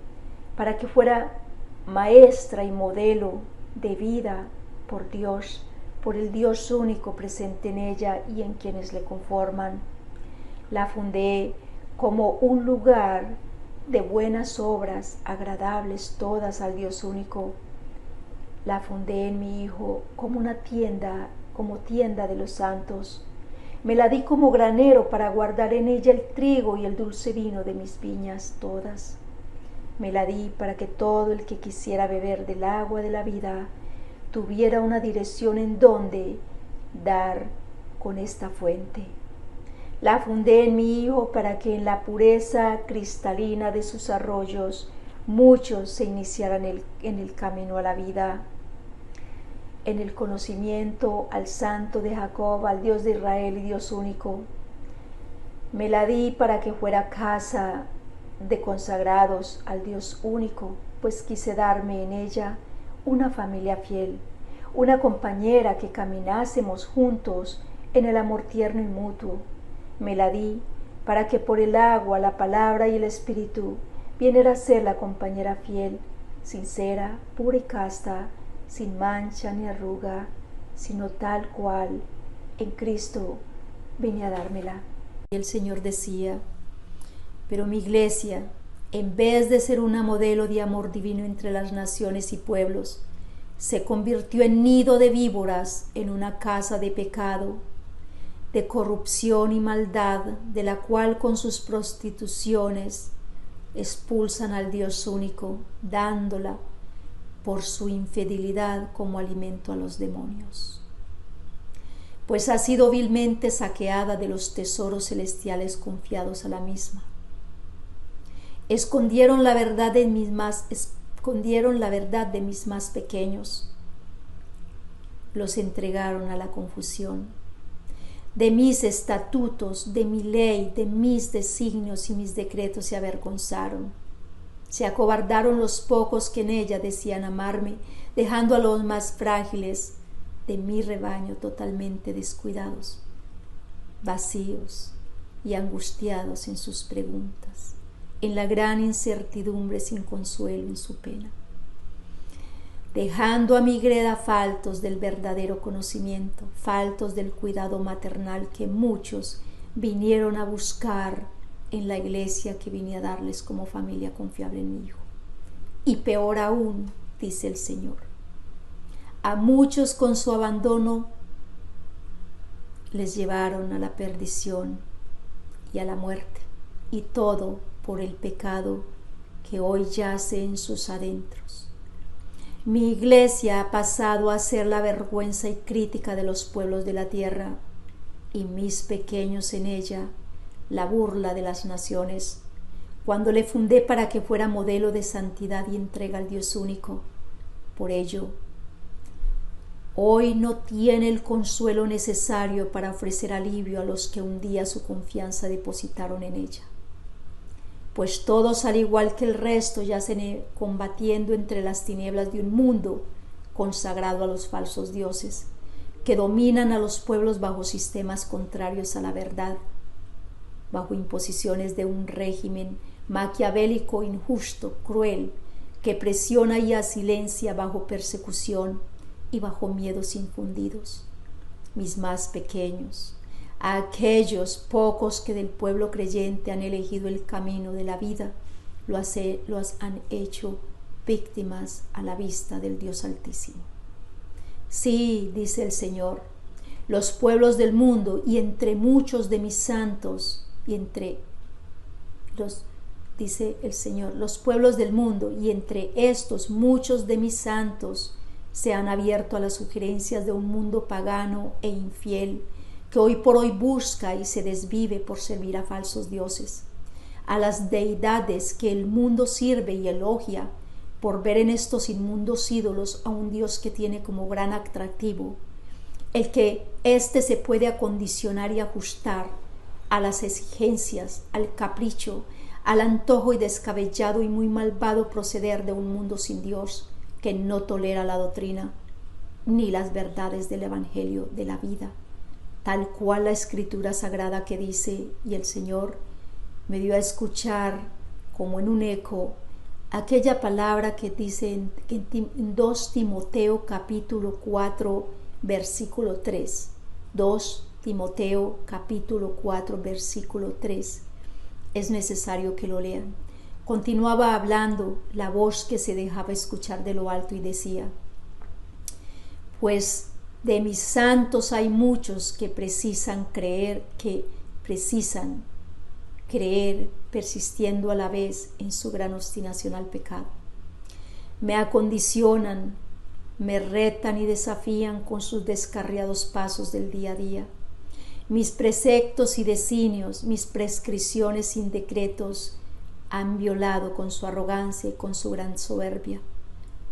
A: para que fuera maestra y modelo de vida por Dios, por el Dios único presente en ella y en quienes le conforman. La fundé como un lugar de buenas obras, agradables todas al Dios único. La fundé en mi Hijo como una tienda, como tienda de los santos. Me la di como granero para guardar en ella el trigo y el dulce vino de mis viñas todas. Me la di para que todo el que quisiera beber del agua de la vida tuviera una dirección en donde dar con esta fuente. La fundé en mi Hijo para que en la pureza cristalina de sus arroyos muchos se iniciaran en el camino a la vida, en el conocimiento al Santo de Jacob, al Dios de Israel y Dios único. Me la di para que fuera casa de consagrados al Dios único, pues quise darme en ella una familia fiel, una compañera que caminásemos juntos en el amor tierno y mutuo. Me la di para que por el agua, la palabra y el espíritu viniera a ser la compañera fiel, sincera, pura y casta, sin mancha ni arruga, sino tal cual en Cristo vine a dármela. Y el Señor decía: pero mi iglesia, en vez de ser una modelo de amor divino entre las naciones y pueblos, se convirtió en nido de víboras, en una casa de pecado, de corrupción y maldad, de la cual con sus prostituciones expulsan al Dios único, dándola por su infidelidad como alimento a los demonios. Pues ha sido vilmente saqueada de los tesoros celestiales confiados a la misma. Escondieron la verdad de mis más pequeños, los entregaron a la confusión. De mis estatutos, de mi ley, de mis designios y mis decretos se avergonzaron. Se acobardaron los pocos que en ella decían amarme, dejando a los más frágiles de mi rebaño totalmente descuidados, vacíos y angustiados en sus preguntas, en la gran incertidumbre sin consuelo en su pena. Dejando a mi greda faltos del verdadero conocimiento, faltos del cuidado maternal que muchos vinieron a buscar en la iglesia que vine a darles como familia confiable en mi Hijo. Y peor aún, dice el Señor, a muchos con su abandono les llevaron a la perdición y a la muerte, y todo por el pecado que hoy yace en sus adentros. Mi iglesia ha pasado a ser la vergüenza y crítica de los pueblos de la tierra, y mis pequeños en ella, la burla de las naciones, cuando le fundé para que fuera modelo de santidad y entrega al Dios único. Por ello, hoy no tiene el consuelo necesario para ofrecer alivio a los que un día su confianza depositaron en ella. Pues todos, al igual que el resto, yacen combatiendo entre las tinieblas de un mundo consagrado a los falsos dioses, que dominan a los pueblos bajo sistemas contrarios a la verdad, bajo imposiciones de un régimen maquiavélico, injusto, cruel, que presiona y silencia bajo persecución y bajo miedos infundidos. Mis más pequeños, a aquellos pocos que del pueblo creyente han elegido el camino de la vida, los han hecho víctimas a la vista del Dios Altísimo. Sí, dice el Señor, los pueblos del mundo y entre muchos de mis santos, dice el Señor, los pueblos del mundo y entre estos muchos de mis santos se han abierto a las sugerencias de un mundo pagano e infiel, que hoy por hoy busca y se desvive por servir a falsos dioses, a las deidades que el mundo sirve y elogia, por ver en estos inmundos ídolos a un Dios que tiene como gran atractivo el que éste se puede acondicionar y ajustar a las exigencias, al capricho, al antojo y descabellado y muy malvado proceder de un mundo sin Dios, que no tolera la doctrina ni las verdades del Evangelio de la vida, tal cual la Escritura Sagrada que dice, y el Señor me dio a escuchar como en un eco aquella palabra que dice en 2 Timoteo capítulo 4 versículo 3, 2 Timoteo capítulo 4 versículo 3. Es necesario que lo lean. Continuaba hablando la voz que se dejaba escuchar de lo alto y decía: pues de mis santos hay muchos que precisan creer, persistiendo a la vez en su gran obstinación al pecado. Me acondicionan, me retan y desafían con sus descarriados pasos del día a día. Mis preceptos y designios, mis prescripciones sin decretos han violado con su arrogancia y con su gran soberbia.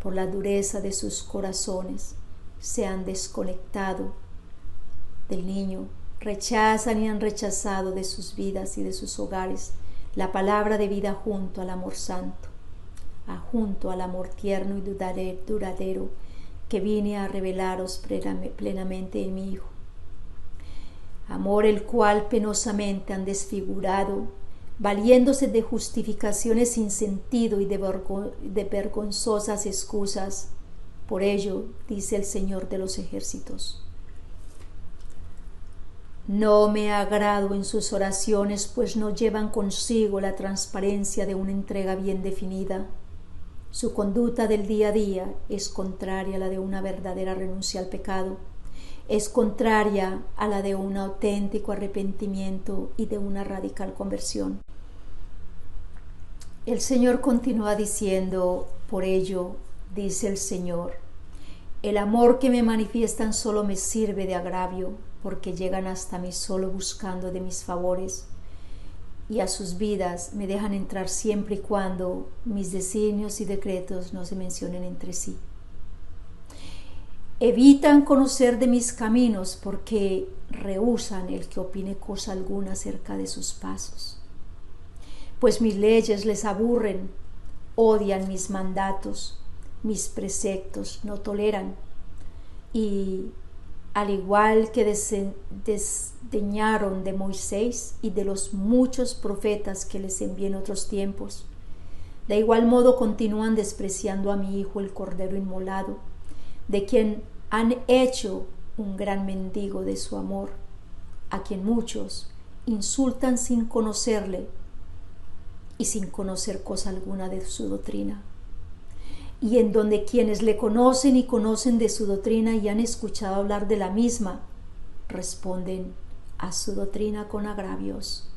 A: Por la dureza de sus corazones se han desconectado del niño, rechazan y han rechazado de sus vidas y de sus hogares la palabra de vida junto al amor santo, junto al amor tierno y duradero que vine a revelaros plenamente en mi Hijo. Amor el cual penosamente han desfigurado, valiéndose de justificaciones sin sentido y de vergonzosas excusas. Por ello, dice el Señor de los ejércitos: no me agrado en sus oraciones, pues no llevan consigo la transparencia de una entrega bien definida. Su conducta del día a día es contraria a la de una verdadera renuncia al pecado, es contraria a la de un auténtico arrepentimiento y de una radical conversión. El Señor continúa diciendo: por ello, dice el Señor, el amor que me manifiestan solo me sirve de agravio, porque llegan hasta mí solo buscando de mis favores, y a sus vidas me dejan entrar siempre y cuando mis designios y decretos no se mencionen entre sí. Evitan conocer de mis caminos porque rehúsan el que opine cosa alguna acerca de sus pasos. Pues mis leyes les aburren, odian mis mandatos, mis preceptos no toleran, y al igual que desdeñaron de Moisés y de los muchos profetas que les envié en otros tiempos, de igual modo continúan despreciando a mi Hijo el Cordero inmolado, de quien han hecho un gran mendigo de su amor, a quien muchos insultan sin conocerle y sin conocer cosa alguna de su doctrina. Y en donde quienes le conocen y conocen de su doctrina y han escuchado hablar de la misma, responden a su doctrina con agravios,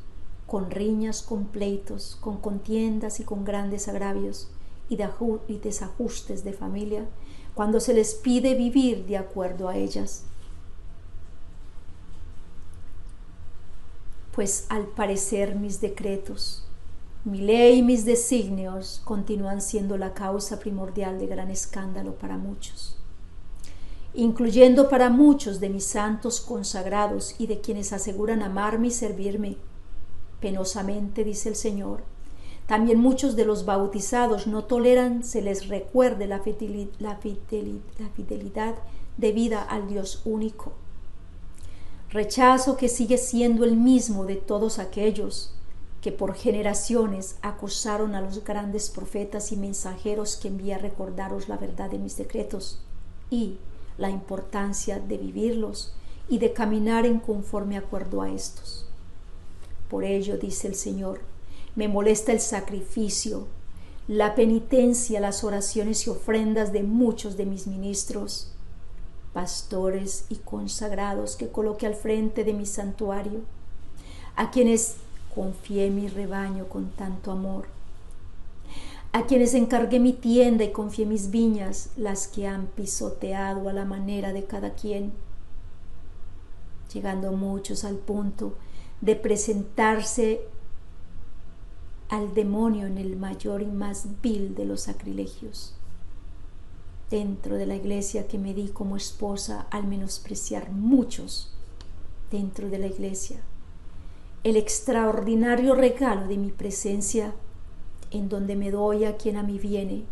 A: con riñas, con pleitos, con contiendas y con grandes agravios y desajustes de familia, cuando se les pide vivir de acuerdo a ellas. Pues al parecer mis decretos, mi ley y mis designios continúan siendo la causa primordial de gran escándalo para muchos, incluyendo para muchos de mis santos consagrados y de quienes aseguran amarme y servirme. Penosamente, dice el Señor, también muchos de los bautizados no toleran se les recuerde la fidelidad debida al Dios único. Rechazo que sigue siendo el mismo de todos aquellos que por generaciones acusaron a los grandes profetas y mensajeros que envié a recordaros la verdad de mis decretos y la importancia de vivirlos y de caminar en conforme acuerdo a estos. Por ello, dice el Señor, me molesta el sacrificio, la penitencia, las oraciones y ofrendas de muchos de mis ministros, pastores y consagrados que coloqué al frente de mi santuario, a quienes confié mi rebaño con tanto amor, a quienes encargué mi tienda y confié mis viñas, las que han pisoteado a la manera de cada quien, llegando muchos al punto de presentarse al demonio en el mayor y más vil de los sacrilegios. Dentro de la iglesia que me di como esposa, al menospreciar muchos dentro de la iglesia el extraordinario regalo de mi presencia, en donde me doy a quien a mí viene,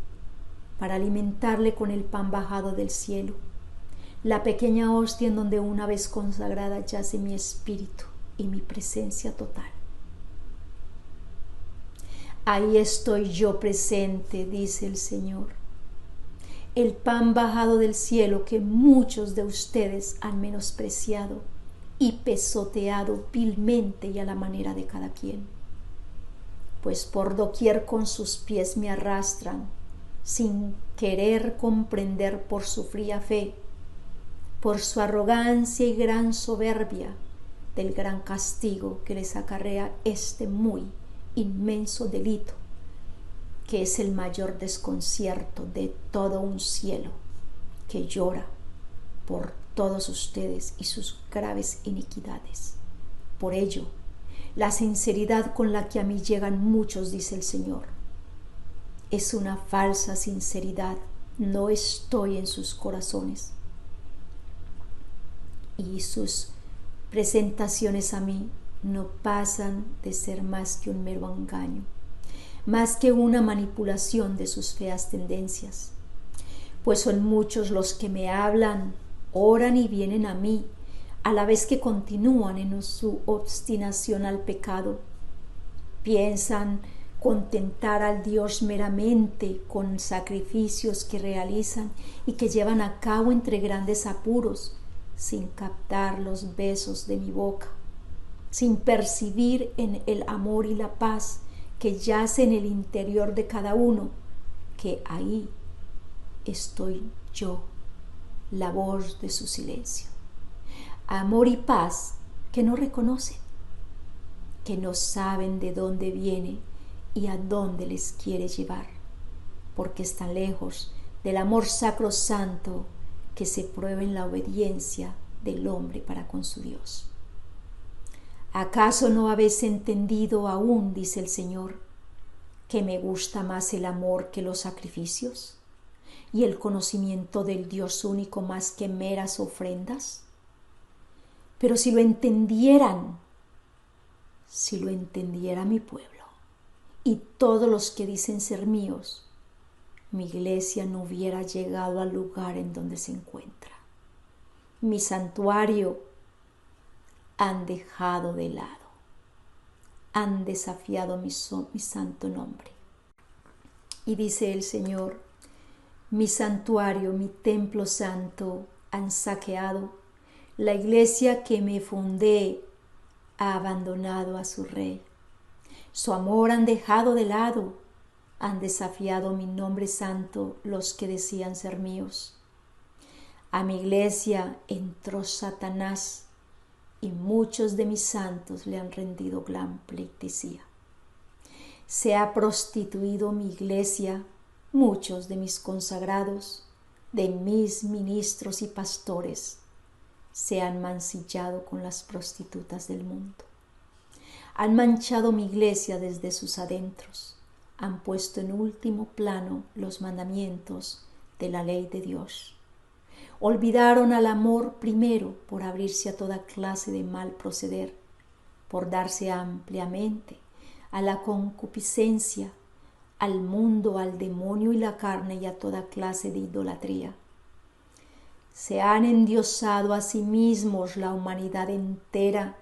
A: para alimentarle con el pan bajado del cielo, la pequeña hostia en donde una vez consagrada yace mi espíritu y mi presencia total. Ahí estoy yo presente, dice el Señor, el pan bajado del cielo que muchos de ustedes han menospreciado y pesoteado vilmente y a la manera de cada quien. Pues por doquier con sus pies me arrastran, sin querer comprender por su fría fe, por su arrogancia y gran soberbia, del gran castigo que les acarrea este muy inmenso delito, que es el mayor desconcierto de todo un cielo que llora por todos ustedes y sus graves iniquidades. Por ello, la sinceridad con la que a mí llegan muchos, dice el Señor, es una falsa sinceridad, no estoy en sus corazones. Y sus presentaciones a mí no pasan de ser más que un mero engaño, más que una manipulación de sus feas tendencias, pues son muchos los que me hablan, oran y vienen a mí, a la vez que continúan en su obstinación al pecado. Piensan contentar al Dios meramente con sacrificios que realizan y que llevan a cabo entre grandes apuros, sin captar los besos de mi boca, sin percibir en el amor y la paz que yace en el interior de cada uno, que ahí estoy yo, la voz de su silencio. Amor y paz que no reconocen, que no saben de dónde viene y a dónde les quiere llevar, porque están lejos del amor sacrosanto que se prueba en la obediencia del hombre para con su Dios. ¿Acaso no habéis entendido aún, dice el Señor, que me gusta más el amor que los sacrificios y el conocimiento del Dios único más que meras ofrendas? Pero si lo entendiera mi pueblo y todos los que dicen ser míos, mi iglesia no hubiera llegado al lugar en donde se encuentra. Mi santuario han dejado de lado, han desafiado mi santo nombre. Y dice el Señor, mi santuario, mi templo santo han saqueado, la iglesia que me fundé ha abandonado a su rey. Su amor han dejado de lado, han desafiado mi nombre santo los que decían ser míos. A mi iglesia entró Satanás y muchos de mis santos le han rendido gran pleitesía. Se ha prostituido mi iglesia, muchos de mis consagrados, de mis ministros y pastores, se han mancillado con las prostitutas del mundo. Han manchado mi iglesia desde sus adentros, han puesto en último plano los mandamientos de la ley de Dios. Olvidaron al amor primero por abrirse a toda clase de mal proceder, por darse ampliamente a la concupiscencia, al mundo, al demonio y la carne y a toda clase de idolatría. Se han endiosado a sí mismos la humanidad entera,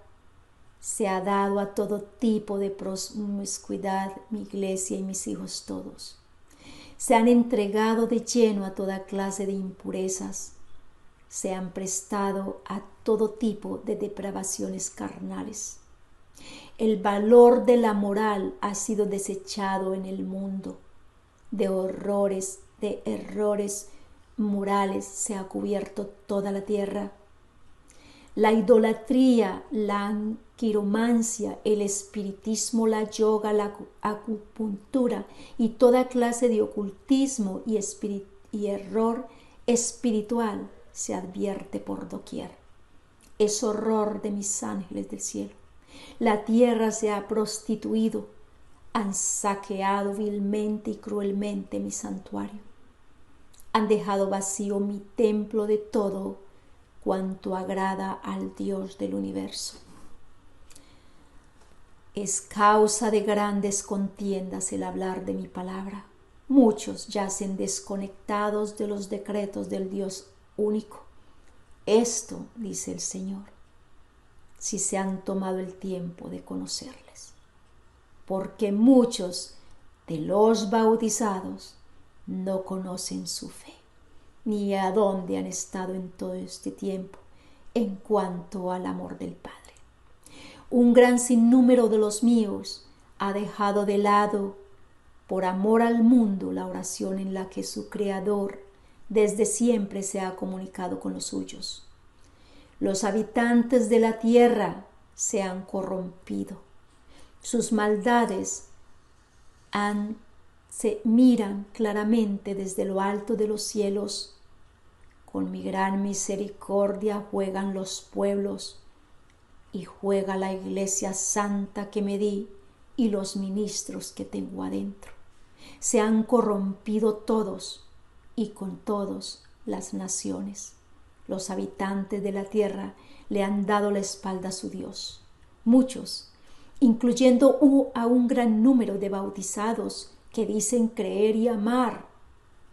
A: se ha dado a todo tipo de promiscuidad mi iglesia y mis hijos todos. Se han entregado de lleno a toda clase de impurezas, se han prestado a todo tipo de depravaciones carnales. El valor de la moral ha sido desechado en el mundo. De errores morales se ha cubierto toda la tierra. La idolatría, la quiromancia, el espiritismo, la yoga, la acupuntura y toda clase de ocultismo y error espiritual se advierte por doquier. Es horror de mis ángeles del cielo. La tierra se ha prostituido, han saqueado vilmente y cruelmente mi santuario. Han dejado vacío mi templo de todo cuanto agrada al Dios del universo. Es causa de grandes contiendas el hablar de mi palabra. Muchos yacen desconectados de los decretos del Dios único. Esto, dice el Señor, si se han tomado el tiempo de conocerles. Porque muchos de los bautizados no conocen su fe, ni a dónde han estado en todo este tiempo en cuanto al amor del Padre. Un gran sinnúmero de los míos ha dejado de lado, por amor al mundo, la oración en la que su Creador desde siempre se ha comunicado con los suyos. Los habitantes de la tierra se han corrompido. Sus maldades se miran claramente desde lo alto de los cielos. Con mi gran misericordia juegan los pueblos y juega la iglesia santa que me di y los ministros que tengo adentro. Se han corrompido todos y con todos las naciones. Los habitantes de la tierra le han dado la espalda a su Dios. Muchos, incluyendo a un gran número de bautizados que dicen creer y amar,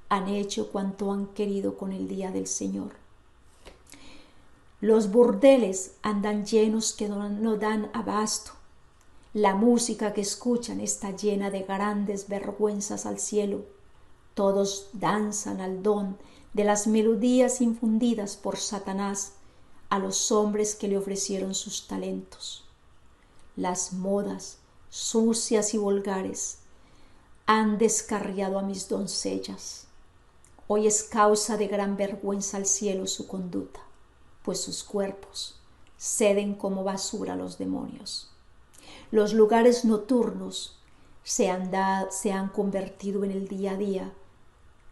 A: han hecho cuanto han querido con el día del Señor. Los burdeles andan llenos que no dan abasto. La música que escuchan está llena de grandes vergüenzas al cielo. Todos danzan al don de las melodías infundidas por Satanás a los hombres que le ofrecieron sus talentos. Las modas sucias y vulgares han descarriado a mis doncellas. Hoy es causa de gran vergüenza al cielo su conducta, pues sus cuerpos ceden como basura a los demonios. Los lugares nocturnos se han convertido en el día a día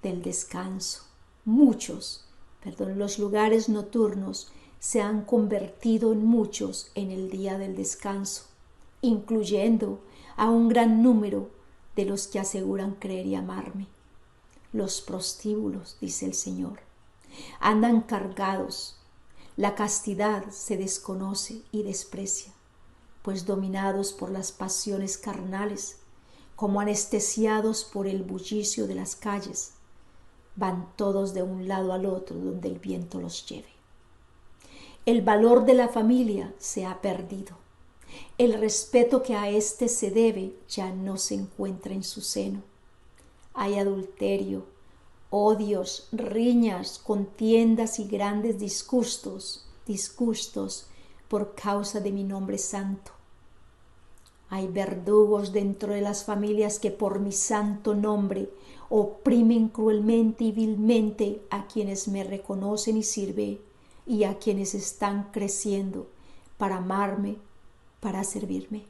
A: del descanso. Los lugares nocturnos se han convertido en muchos en el día del descanso, incluyendo a un gran número de los que aseguran creer y amarme. Los prostíbulos, dice el Señor, andan cargados. La castidad se desconoce y desprecia, pues dominados por las pasiones carnales, como anestesiados por el bullicio de las calles. Van todos de un lado al otro donde el viento los lleve. El valor de la familia se ha perdido. El respeto que a éste se debe ya no se encuentra en su seno. Hay adulterio, odios, riñas, contiendas y grandes disgustos por causa de mi nombre santo. Hay verdugos dentro de las familias que por mi santo nombre oprimen cruelmente y vilmente a quienes me reconocen y sirven y a quienes están creciendo para amarme, para servirme.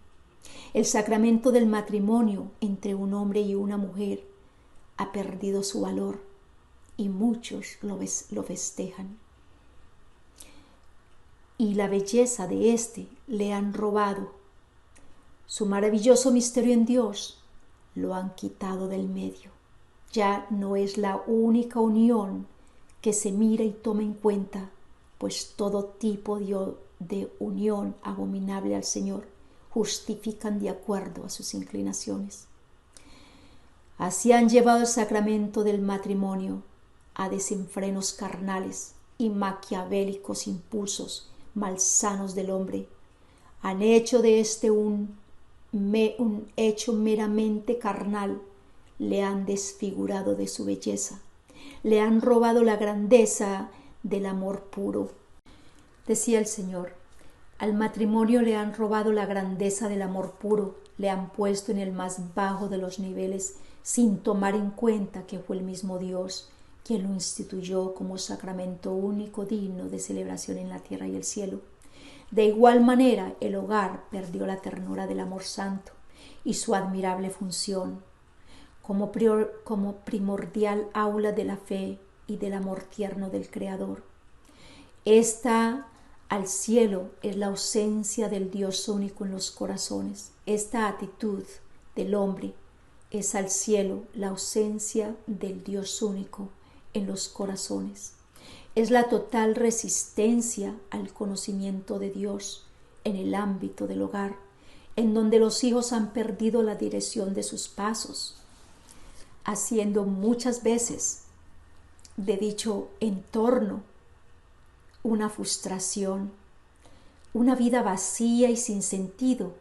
A: El sacramento del matrimonio entre un hombre y una mujer ha perdido su valor y muchos lo festejan. Y la belleza de éste le han robado. Su maravilloso misterio en Dios lo han quitado del medio. Ya no es la única unión que se mira y toma en cuenta, pues todo tipo de unión abominable al Señor justifican de acuerdo a sus inclinaciones. Así han llevado el sacramento del matrimonio a desenfrenos carnales y maquiavélicos impulsos malsanos del hombre. Han hecho de este un hecho meramente carnal, le han desfigurado de su belleza, le han robado la grandeza del amor puro. Decía el Señor, al matrimonio le han robado la grandeza del amor puro, le han puesto en el más bajo de los niveles sin tomar en cuenta que fue el mismo Dios quien lo instituyó como sacramento único digno de celebración en la tierra y el cielo. De igual manera, el hogar perdió la ternura del amor santo y su admirable función como primordial aula de la fe y del amor tierno del Creador. Esta al cielo es la ausencia del Dios único en los corazones. Esta actitud del hombre es al cielo la ausencia del Dios único en los corazones. Es la total resistencia al conocimiento de Dios en el ámbito del hogar, en donde los hijos han perdido la dirección de sus pasos, haciendo muchas veces de dicho entorno una frustración, una vida vacía y sin sentido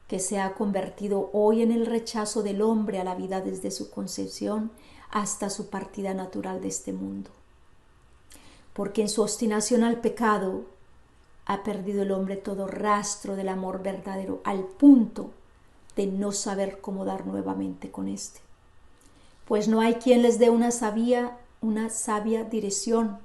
A: que se ha convertido hoy en el rechazo del hombre a la vida desde su concepción hasta su partida natural de este mundo. Porque en su obstinación al pecado ha perdido el hombre todo rastro del amor verdadero al punto de no saber cómo dar nuevamente con éste. Pues no hay quien les dé una sabia dirección,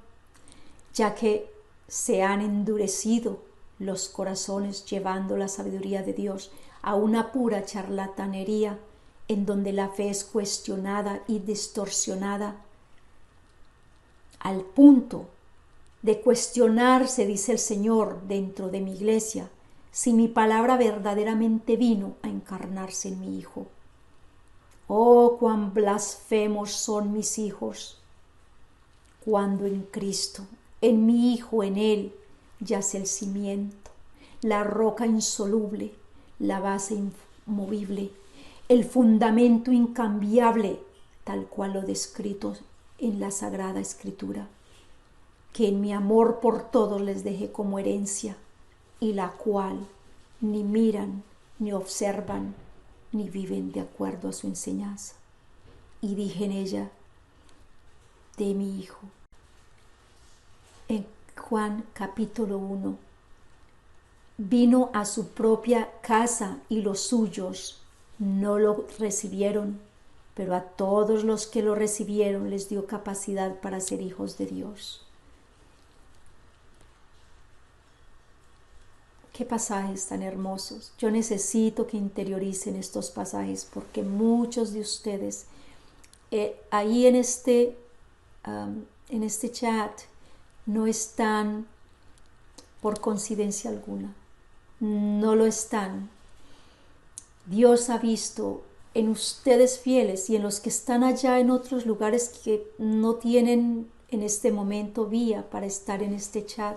A: ya que se han endurecido los corazones llevando la sabiduría de Dios a una pura charlatanería en donde la fe es cuestionada y distorsionada al punto de cuestionarse, dice el Señor, dentro de mi iglesia, si mi palabra verdaderamente vino a encarnarse en mi Hijo. Oh, cuán blasfemos son mis hijos, cuando en Cristo, en mi Hijo, en Él, yace el cimiento, la roca insoluble, la base inmovible, el fundamento incambiable, tal cual lo descrito en la Sagrada Escritura, que en mi amor por todos les dejé como herencia, y la cual ni miran, ni observan, ni viven de acuerdo a su enseñanza. Y dije en ella, de mi Hijo. En Juan capítulo 1, vino a su propia casa y los suyos no lo recibieron, pero a todos los que lo recibieron les dio capacidad para ser hijos de Dios. Qué pasajes tan hermosos. Yo necesito que interioricen estos pasajes porque muchos de ustedes ahí en este chat no están por coincidencia alguna. No lo están. Dios ha visto en ustedes fieles y en los que están allá en otros lugares que no tienen en este momento vía para estar en este chat.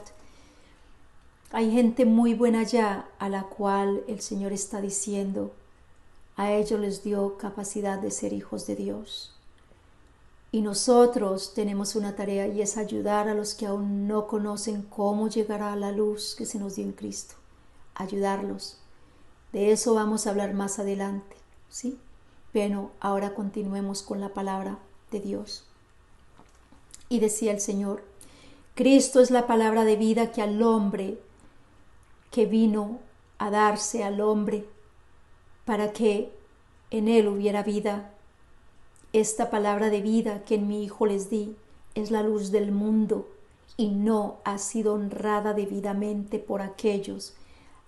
A: Hay gente muy buena allá a la cual el Señor está diciendo, A ellos les dio capacidad de ser hijos de Dios. Y nosotros tenemos una tarea, y es ayudar a los que aún no conocen cómo llegar a la luz que se nos dio en Cristo. Ayudarlos. De eso vamos a hablar más adelante, ¿sí? Pero ahora continuemos con la palabra de Dios. Y decía el Señor: Cristo es la palabra de vida que al hombre, que vino a darse al hombre para que en él hubiera vida. Esta palabra de vida que en mi Hijo les di es la luz del mundo, y no ha sido honrada debidamente por aquellos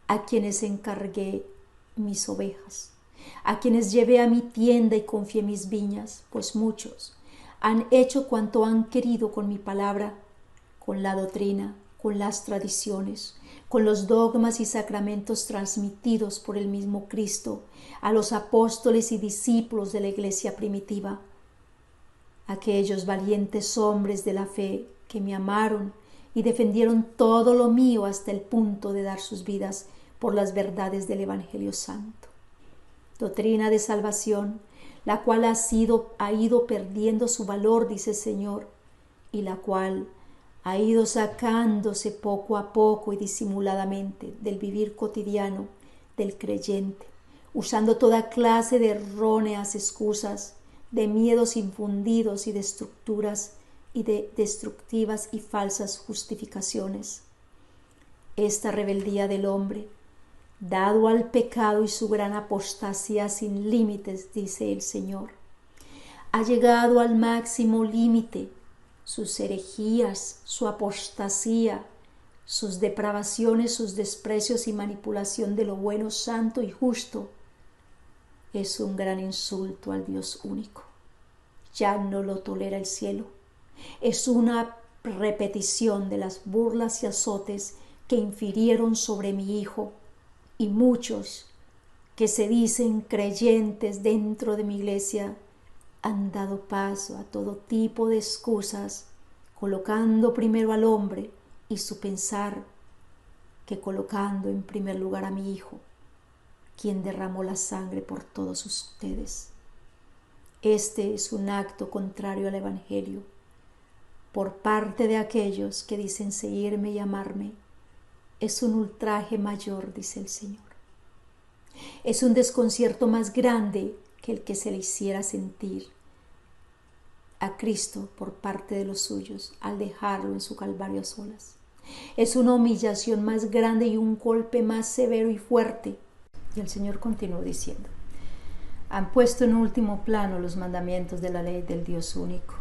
A: a quienes encargué mis ovejas, a quienes llevé a mi tienda y confié mis viñas, pues muchos han hecho cuanto han querido con mi palabra, con la doctrina, con las tradiciones, con los dogmas y sacramentos transmitidos por el mismo Cristo a los apóstoles y discípulos de la iglesia primitiva. Aquellos valientes hombres de la fe que me amaron y defendieron todo lo mío hasta el punto de dar sus vidas por las verdades del Evangelio Santo. Doctrina de salvación, la cual ha ido perdiendo su valor, dice el Señor, y la cual ha ido sacándose poco a poco y disimuladamente del vivir cotidiano del creyente, usando toda clase de erróneas excusas, de miedos infundidos y de estructuras y de destructivas y falsas justificaciones. Esta rebeldía del hombre, dado al pecado y su gran apostasía sin límites, dice el Señor, ha llegado al máximo límite. Sus herejías, su apostasía, sus depravaciones, sus desprecios y manipulación de lo bueno, santo y justo, es un gran insulto al Dios único. Ya no lo tolera el cielo. Es una repetición de las burlas y azotes que infirieron sobre mi Hijo, y muchos que se dicen creyentes dentro de mi iglesia han dado paso a todo tipo de excusas, colocando primero al hombre y su pensar, que colocando en primer lugar a mi Hijo, quien derramó la sangre por todos ustedes. Este es un acto contrario al Evangelio por parte de aquellos que dicen seguirme y amarme. Es un ultraje mayor, dice el Señor. Es un desconcierto más grande que el que se le hiciera sentir a Cristo por parte de los suyos al dejarlo en su calvario a solas. Es una humillación más grande y un golpe más severo y fuerte. Y el Señor continuó diciendo: han puesto en último plano los mandamientos de la ley del Dios único.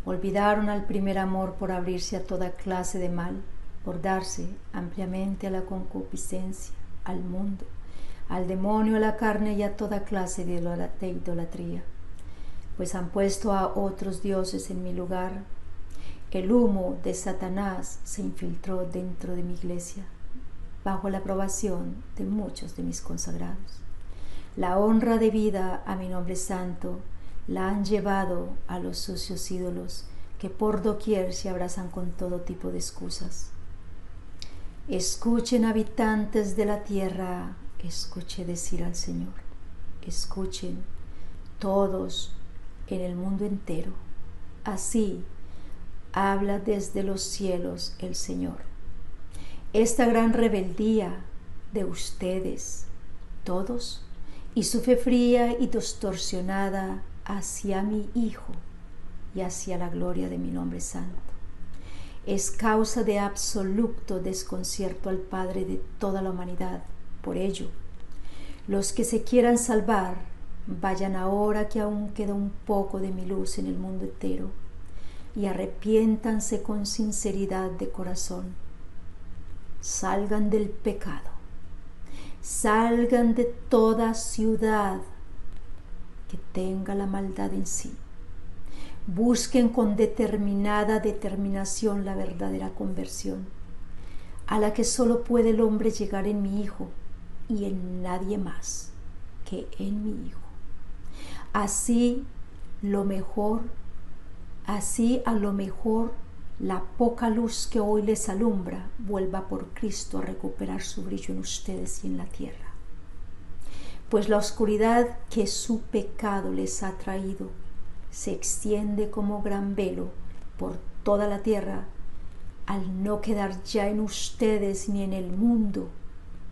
A: Olvidaron al primer amor por abrirse a toda clase de mal, por darse ampliamente a la concupiscencia, al mundo, al demonio, a la carne y a toda clase de idolatría. Pues han puesto a otros dioses en mi lugar. El humo de Satanás se infiltró dentro de mi iglesia, bajo la aprobación de muchos de mis consagrados. La honra debida a mi nombre santo la han llevado a los sucios ídolos que por doquier se abrazan con todo tipo de excusas. Escuchen, habitantes de la tierra, escuché decir al Señor. Escuchen todos en el mundo entero. Así habla desde los cielos el Señor. Esta gran rebeldía de ustedes, todos, y su fe fría y distorsionada hacia mi Hijo y hacia la gloria de mi nombre santo, es causa de absoluto desconcierto al Padre de toda la humanidad. Por ello, los que se quieran salvar, vayan ahora que aún queda un poco de mi luz en el mundo entero, y arrepiéntanse con sinceridad de corazón. Salgan del pecado, salgan de toda ciudad que tenga la maldad en sí. Busquen con determinada determinación la verdadera conversión, a la que solo puede el hombre llegar en mi Hijo y en nadie más que en mi Hijo. Así a lo mejor la poca luz que hoy les alumbra vuelva por Cristo a recuperar su brillo en ustedes y en la tierra. pues la oscuridad que su pecado les ha traído se extiende como gran velo por toda la tierra, al no quedar ya en ustedes ni en el mundo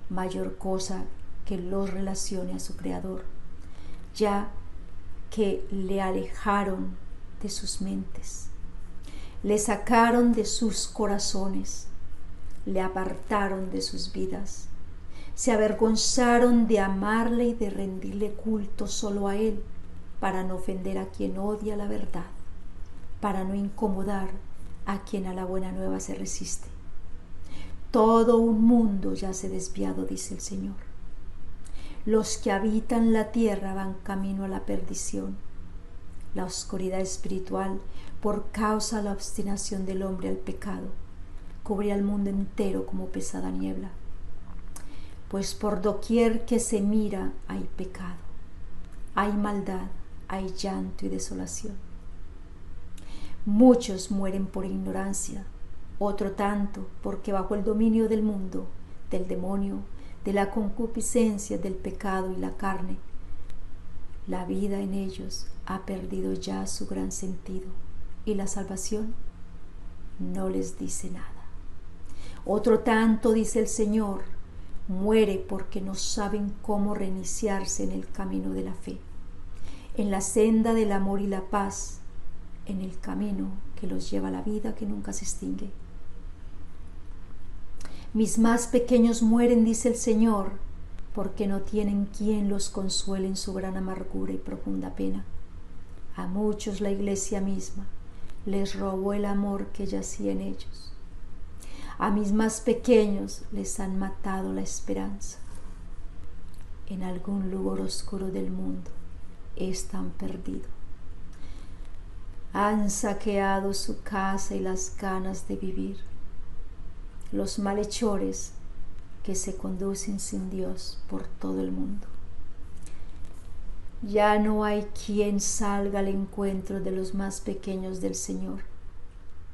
A: mayor cosa que los relacione a su Creador, ya que le alejaron de sus mentes, le sacaron de sus corazones, le apartaron de sus vidas, se avergonzaron de amarle y de rendirle culto solo a Él, para no ofender a quien odia la verdad, para no incomodar a quien a la buena nueva se resiste. Todo un mundo yace desviado, dice el Señor. Los que habitan la tierra van camino a la perdición. La oscuridad espiritual, por causa de la obstinación del hombre al pecado, cubre al mundo entero como pesada niebla. Pues por doquier que se mira hay pecado, hay maldad, hay llanto y desolación. Muchos mueren por ignorancia, otro tanto porque bajo el dominio del mundo, del demonio, de la concupiscencia, del pecado y la carne, la vida en ellos ha perdido ya su gran sentido y la salvación no les dice nada. Otro tanto, dice el Señor, muere porque no saben cómo reiniciarse en el camino de la fe, en la senda del amor y la paz, en el camino que los lleva a la vida que nunca se extingue. Mis más pequeños mueren, dice el Señor, porque no tienen quien los consuele en su gran amargura y profunda pena. A muchos la Iglesia misma les robó el amor que yacía en ellos. A mis más pequeños les han matado la esperanza. En algún lugar oscuro del mundo están perdidos. Han saqueado su casa y las ganas de vivir. Los malhechores que se conducen sin Dios por todo el mundo. Ya no hay quien salga al encuentro de los más pequeños del Señor.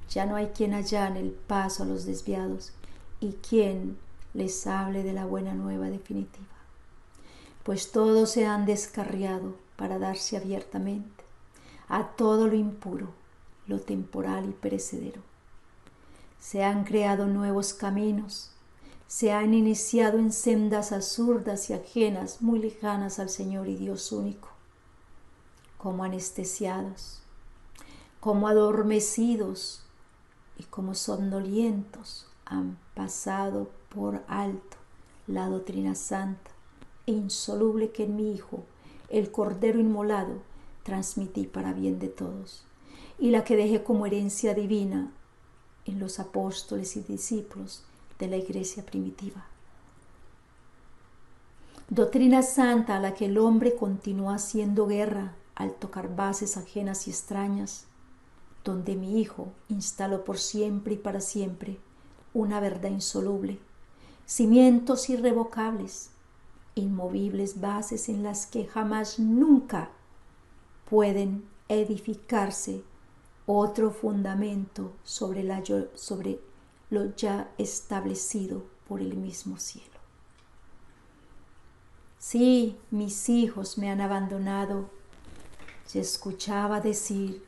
A: Ya no hay quien allane el paso a los desviados y quien les hable de la buena nueva definitiva. Pues todos se han descarriado para darse abiertamente a todo lo impuro, lo temporal y perecedero. Se han creado nuevos caminos, se han iniciado en sendas absurdas y ajenas, muy lejanas al Señor y Dios único. Como anestesiados, como adormecidos y como somnolientos han pasado por alto la doctrina santa e insoluble que en mi Hijo, el Cordero inmolado, transmití para bien de todos, y la que dejé como herencia divina en los apóstoles y discípulos de la iglesia primitiva. Doctrina santa a la que el hombre continúa haciendo guerra al tocar bases ajenas y extrañas, donde mi Hijo instaló por siempre y para siempre una verdad insoluble, cimientos irrevocables, inmovibles bases en las que jamás nunca pueden edificarse otro fundamento sobre lo ya establecido por el mismo cielo. Sí, mis hijos me han abandonado, se escuchaba decir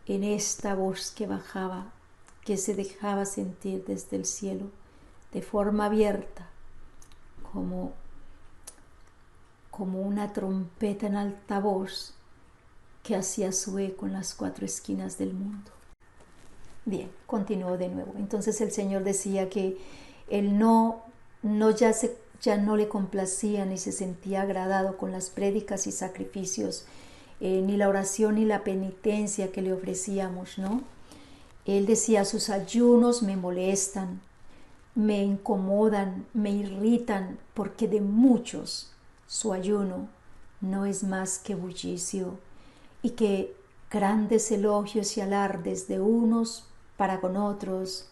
A: en esta voz que bajaba, que se dejaba sentir desde el cielo de forma abierta, como una trompeta en alta voz que hacía su eco en las cuatro esquinas del mundo. Bien, continuó de nuevo. Entonces el Señor decía que Él ya no le complacía ni se sentía agradado con las prédicas y sacrificios, ni la oración ni la penitencia que le ofrecíamos, ¿no? Él decía, sus ayunos me molestan, me incomodan, me irritan, porque de muchos su ayuno no es más que bullicio, y que grandes elogios y alardes de unos para con otros,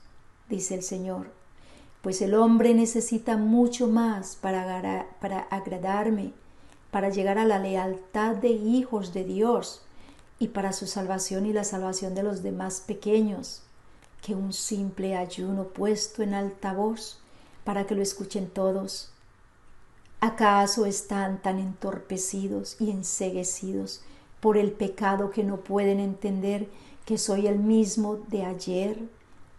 A: dice el Señor, pues el hombre necesita mucho más para agradarme, para llegar a la lealtad de hijos de Dios y para su salvación y la salvación de los demás pequeños, que un simple ayuno puesto en alta voz para que lo escuchen todos. ¿Acaso están tan entorpecidos y enceguecidos por el pecado que no pueden entender que soy el mismo de ayer,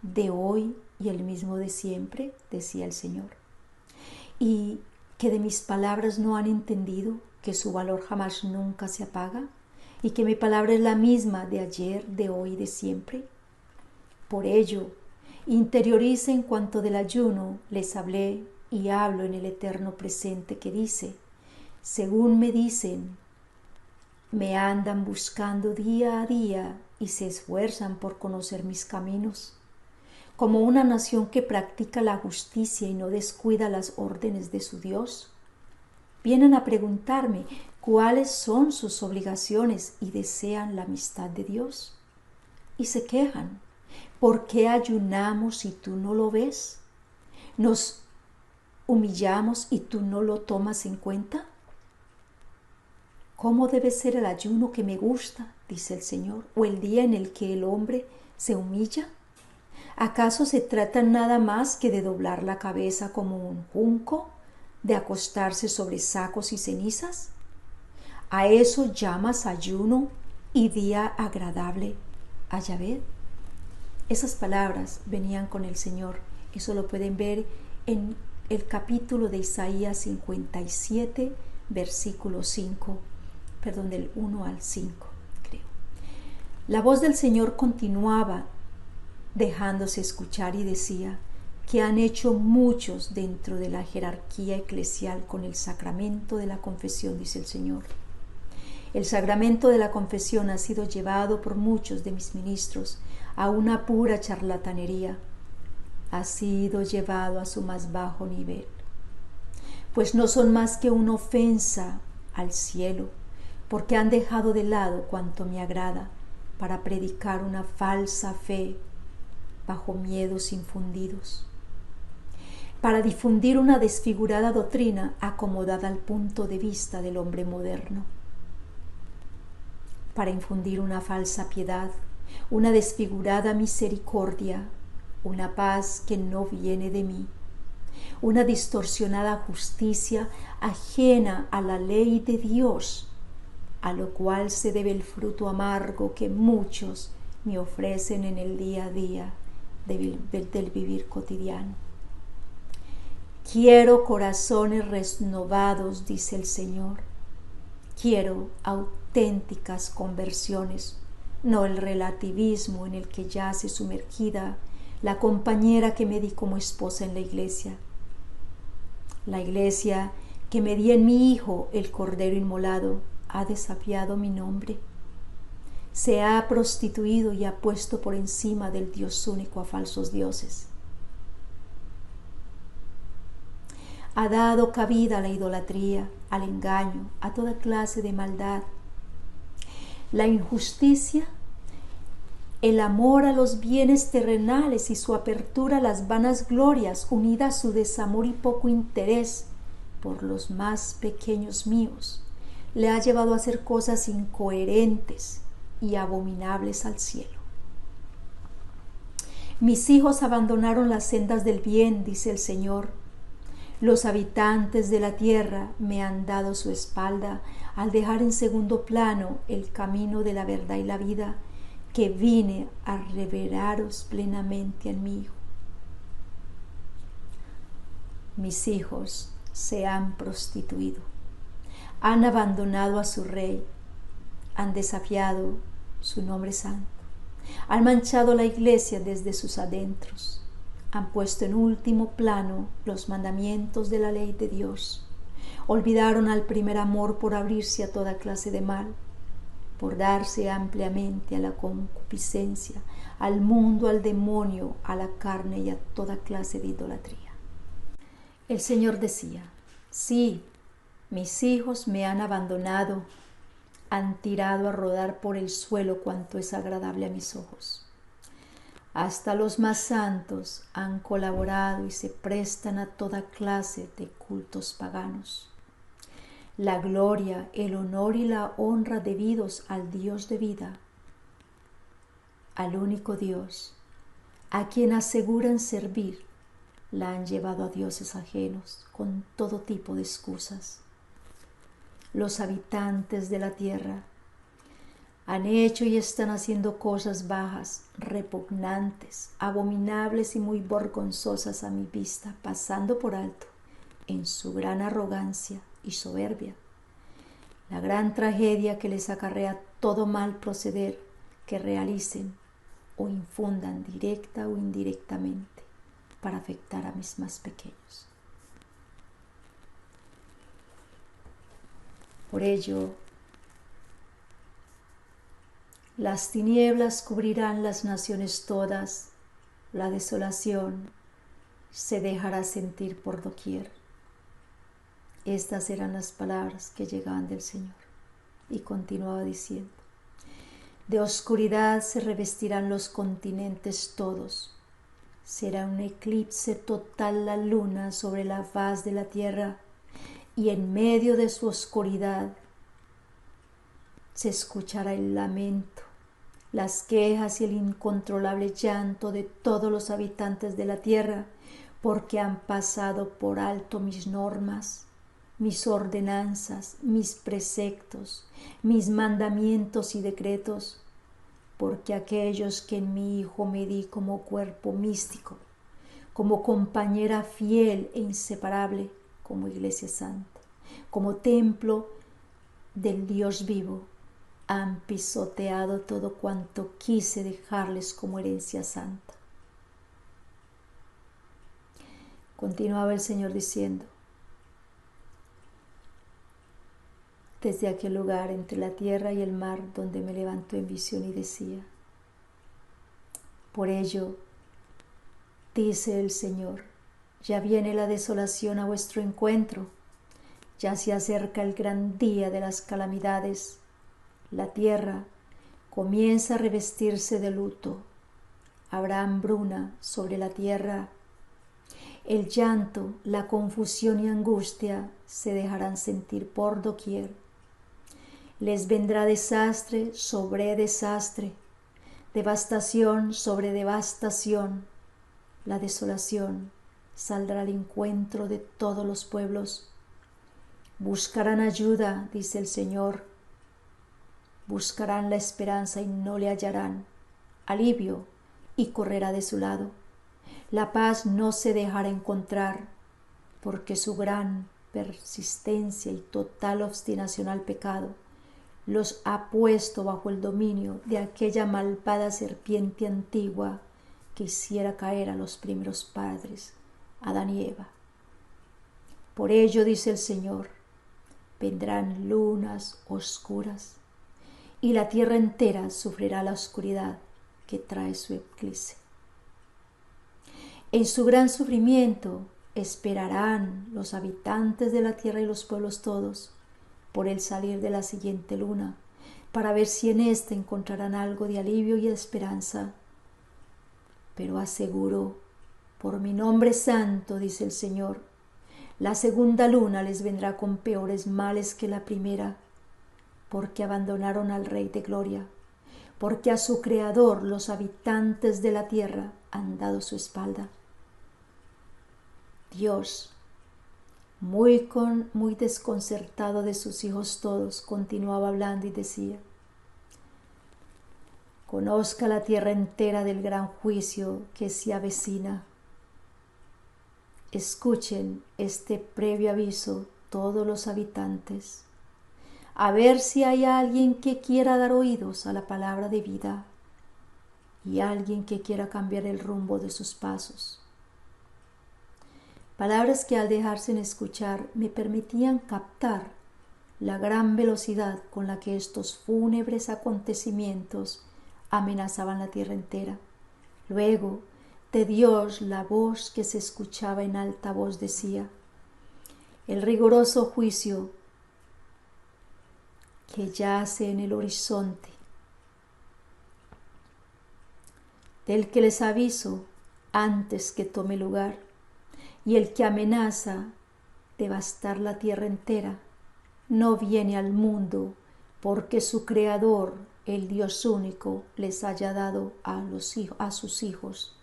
A: de hoy y el mismo de siempre? Decía el Señor. ¿Y que de mis palabras no han entendido que su valor jamás nunca se apaga? ¿Y que mi palabra es la misma de ayer, de hoy y de siempre? Por ello, interioricen cuanto del ayuno les hablé y hablo en el eterno presente que dice: según me dicen, me andan buscando día a día y se esfuerzan por conocer mis caminos. Como una nación que practica la justicia y no descuida las órdenes de su Dios. Vienen a preguntarme cuáles son sus obligaciones y desean la amistad de Dios. Y se quejan: ¿por qué ayunamos si tú no lo ves? ¿Nos humillamos y tú no lo tomas en cuenta? ¿Cómo debe ser el ayuno que me gusta, dice el Señor, o el día en el que el hombre se humilla? ¿Acaso se trata nada más que de doblar la cabeza como un junco, de acostarse sobre sacos y cenizas? ¿A eso llamas ayuno y día agradable a Yahvé? Esas palabras venían con el Señor. Eso lo pueden ver en el capítulo de Isaías 57, versículo 5, del 1 al 5, creo. La voz del Señor continuaba dejándose escuchar y decía: que han hecho muchos dentro de la jerarquía eclesial con el sacramento de la confesión, dice el Señor. El sacramento de la confesión ha sido llevado por muchos de mis ministros a una pura charlatanería. Ha sido llevado a su más bajo nivel, pues no son más que una ofensa al cielo, porque han dejado de lado cuanto me agrada para predicar una falsa fe bajo miedos infundidos, para difundir una desfigurada doctrina acomodada al punto de vista del hombre moderno, para infundir una falsa piedad, una desfigurada misericordia, una paz que no viene de mí, una distorsionada justicia ajena a la ley de Dios, a lo cual se debe el fruto amargo que muchos me ofrecen en el día a día del vivir cotidiano. Quiero corazones renovados, dice el Señor. Quiero auténticas conversiones, no el relativismo en el que yace sumergida la compañera que me di como esposa en la iglesia. La iglesia que me di en mi Hijo, el Cordero Inmolado, ha desafiado mi nombre. Se ha prostituido y ha puesto por encima del Dios único a falsos dioses. Ha dado cabida a la idolatría, al engaño, a toda clase de maldad. La injusticia, el amor a los bienes terrenales y su apertura a las vanas glorias, unida a su desamor y poco interés por los más pequeños míos, le ha llevado a hacer cosas incoherentes y abominables al cielo. Mis hijos abandonaron las sendas del bien, dice el Señor. Los habitantes de la tierra me han dado su espalda al dejar en segundo plano el camino de la verdad y la vida, que vine a revelaros plenamente en mi Hijo. Mis hijos se han prostituido, han abandonado a su Rey, han desafiado su nombre santo, han manchado la iglesia desde sus adentros, han puesto en último plano los mandamientos de la ley de Dios, olvidaron al primer amor por abrirse a toda clase de mal, por darse ampliamente a la concupiscencia, al mundo, al demonio, a la carne y a toda clase de idolatría. El Señor decía: sí, mis hijos me han abandonado, han tirado a rodar por el suelo cuanto es agradable a mis ojos. Hasta los más santos han colaborado y se prestan a toda clase de cultos paganos. La gloria, el honor y la honra debidos al Dios de vida, al único Dios, a quien aseguran servir, la han llevado a dioses ajenos con todo tipo de excusas. Los habitantes de la tierra han hecho y están haciendo cosas bajas, repugnantes, abominables y muy vergonzosas a mi vista, pasando por alto, en su gran arrogancia y soberbia, la gran tragedia que les acarrea todo mal proceder que realicen o infundan directa o indirectamente para afectar a mis más pequeños. Por ello, las tinieblas cubrirán las naciones todas, la desolación se dejará sentir por doquier. Estas eran las palabras que llegaban del Señor. Y continuaba diciendo: de oscuridad se revestirán los continentes todos. Será un eclipse total la luna sobre la faz de la tierra, y en medio de su oscuridad se escuchará el lamento, las quejas y el incontrolable llanto de todos los habitantes de la tierra, porque han pasado por alto mis normas, mis ordenanzas, mis preceptos, mis mandamientos y decretos, porque aquellos que en mi Hijo me di como cuerpo místico, como compañera fiel e inseparable, como iglesia santa, como templo del Dios vivo, han pisoteado todo cuanto quise dejarles como herencia santa. Continuaba el Señor diciendo: desde aquel lugar entre la tierra y el mar donde me levantó en visión y decía: por ello, dice el Señor, ya viene la desolación a vuestro encuentro, ya se acerca el gran día de las calamidades, la tierra comienza a revestirse de luto, habrá hambruna sobre la tierra, el llanto, la confusión y angustia se dejarán sentir por doquier. Les vendrá desastre sobre desastre, devastación sobre devastación. La desolación saldrá al encuentro de todos los pueblos. Buscarán ayuda, dice el Señor. Buscarán la esperanza y no le hallarán. Alivio y correrá de su lado. La paz no se dejará encontrar, porque su gran persistencia y total obstinación al pecado los ha puesto bajo el dominio de aquella malvada serpiente antigua que hiciera caer a los primeros padres, Adán y Eva. Por ello, dice el Señor, vendrán lunas oscuras, y la tierra entera sufrirá la oscuridad que trae su eclipse. En su gran sufrimiento esperarán los habitantes de la tierra y los pueblos todos por el salir de la siguiente luna, para ver si en ésta encontrarán algo de alivio y de esperanza. Pero aseguro, por mi nombre santo, dice el Señor, la segunda luna les vendrá con peores males que la primera, porque abandonaron al Rey de Gloria, porque a su Creador los habitantes de la tierra han dado su espalda. Dios, muy desconcertado de sus hijos todos, continuaba hablando y decía: conozca la tierra entera del gran juicio que se avecina. Escuchen este previo aviso todos los habitantes, a ver si hay alguien que quiera dar oídos a la palabra de vida y alguien que quiera cambiar el rumbo de sus pasos. Palabras que al dejarse en escuchar me permitían captar la gran velocidad con la que estos fúnebres acontecimientos amenazaban la tierra entera. Luego, de Dios, la voz que se escuchaba en alta voz decía: el riguroso juicio que yace en el horizonte, del que les aviso antes que tome lugar, y el que amenaza devastar la tierra entera, no viene al mundo porque su Creador, el Dios único, les haya dado a sus hijos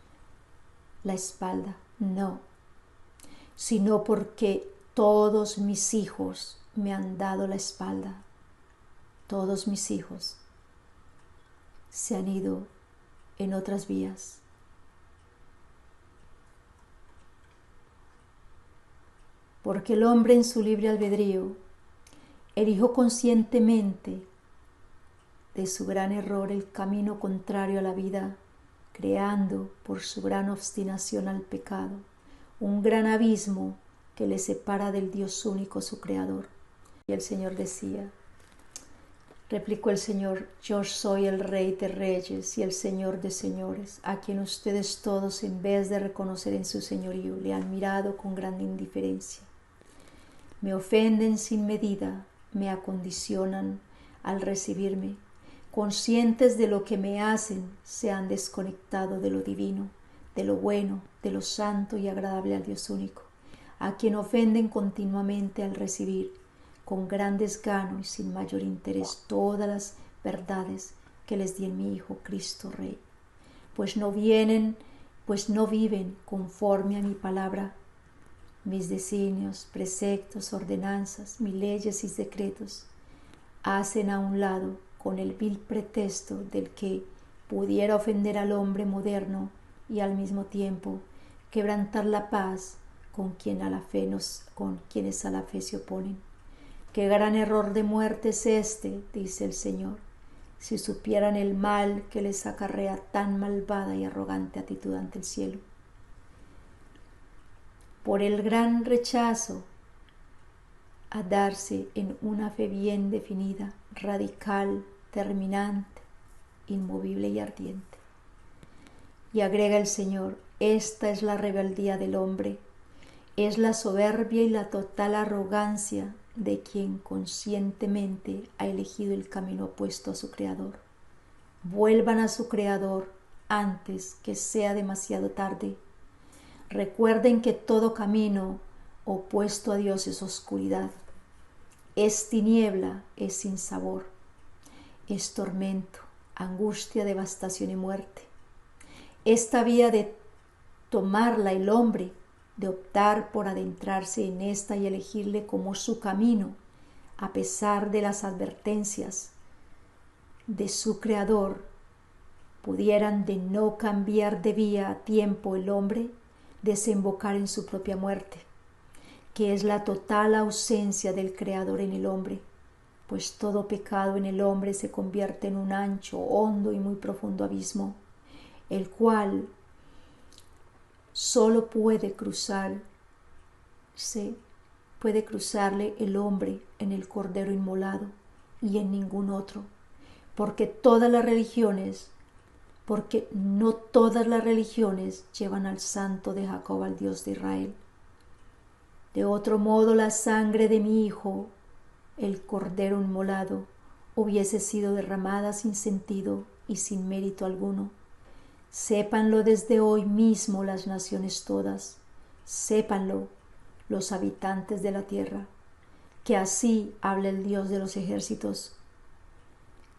A: la espalda. No, sino porque todos mis hijos me han dado la espalda. Todos mis hijos se han ido en otras vías. Porque el hombre en su libre albedrío eligió conscientemente de su gran error el camino contrario a la vida, creando por su gran obstinación al pecado un gran abismo que le separa del Dios único, su Creador. Y el Señor decía, replicó el Señor, yo soy el Rey de Reyes y el Señor de Señores, a quien ustedes todos, en vez de reconocer en su señorío, le han mirado con gran indiferencia. Me ofenden sin medida, me acondicionan al recibirme. Conscientes de lo que me hacen, se han desconectado de lo divino, de lo bueno, de lo santo y agradable al Dios único, a quien ofenden continuamente al recibir, con gran desgano y sin mayor interés, todas las verdades que les di en mi Hijo Cristo Rey. Pues no viven conforme a mi palabra, mis designios, preceptos, ordenanzas, mis leyes y decretos, hacen a un lado con el vil pretexto del que pudiera ofender al hombre moderno y al mismo tiempo quebrantar la paz con quienes a la fe se oponen. Qué gran error de muerte es este, dice el Señor, si supieran el mal que les acarrea tan malvada y arrogante actitud ante el cielo. Por el gran rechazo a darse en una fe bien definida, radical, terminante, inmovible y ardiente. Y agrega el Señor, esta es la rebeldía del hombre, es la soberbia y la total arrogancia de quien conscientemente ha elegido el camino opuesto a su Creador. Vuelvan a su Creador antes que sea demasiado tarde. Recuerden que todo camino opuesto a Dios es oscuridad, es tiniebla, es sinsabor, es tormento, angustia, devastación y muerte. Esta vía de tomarla el hombre, de optar por adentrarse en esta y elegirle como su camino, a pesar de las advertencias de su Creador, pudieran, de no cambiar de vía a tiempo el hombre, desembocar en su propia muerte, que es la total ausencia del Creador en el hombre, pues todo pecado en el hombre se convierte en un ancho, hondo y muy profundo abismo, el cual solo puede cruzarle el hombre en el Cordero inmolado y en ningún otro, porque no todas las religiones llevan al Santo de Jacob, al Dios de Israel. De otro modo, la sangre de mi Hijo, el Cordero inmolado, hubiese sido derramada sin sentido y sin mérito alguno. Sépanlo desde hoy mismo las naciones todas, sépanlo los habitantes de la tierra, que así habla el Dios de los ejércitos,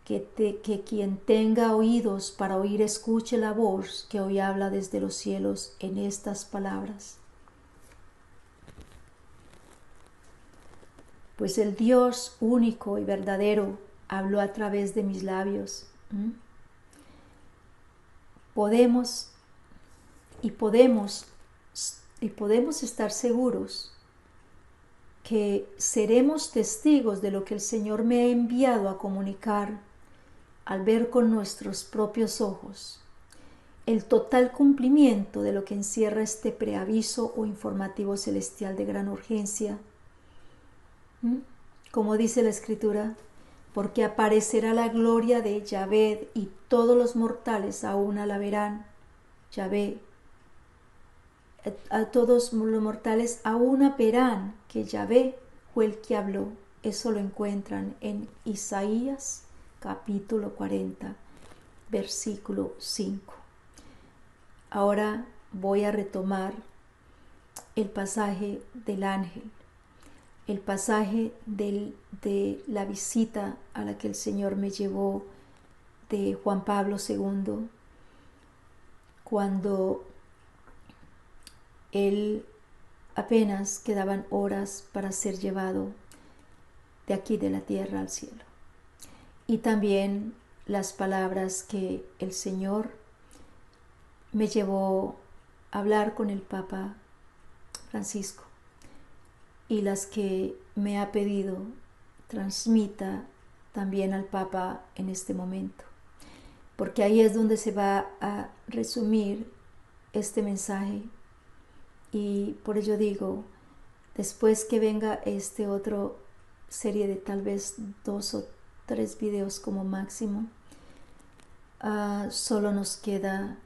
A: que quien tenga oídos para oír escuche la voz que hoy habla desde los cielos en estas palabras. Pues el Dios único y verdadero habló a través de mis labios. Podemos estar seguros que seremos testigos de lo que el Señor me ha enviado a comunicar al ver con nuestros propios ojos el total cumplimiento de lo que encierra este preaviso o informativo celestial de gran urgencia. Como dice la Escritura, porque aparecerá la gloria de Yahvé y todos los mortales aún la verán. Yahvé, a todos los mortales aún verán que Yahvé fue el que habló. Eso lo encuentran en Isaías capítulo 40, versículo 5. Ahora voy a retomar el pasaje del ángel, el pasaje de la visita a la que el Señor me llevó de Juan Pablo II, cuando él apenas quedaban horas para ser llevado de aquí de la tierra al cielo. Y también las palabras que el Señor me llevó a hablar con el Papa Francisco y las que me ha pedido transmita también al Papa en este momento, porque ahí es donde se va a resumir este mensaje. Y por ello digo, después que venga este otro serie de tal vez 2 o 3 videos como máximo, solo nos queda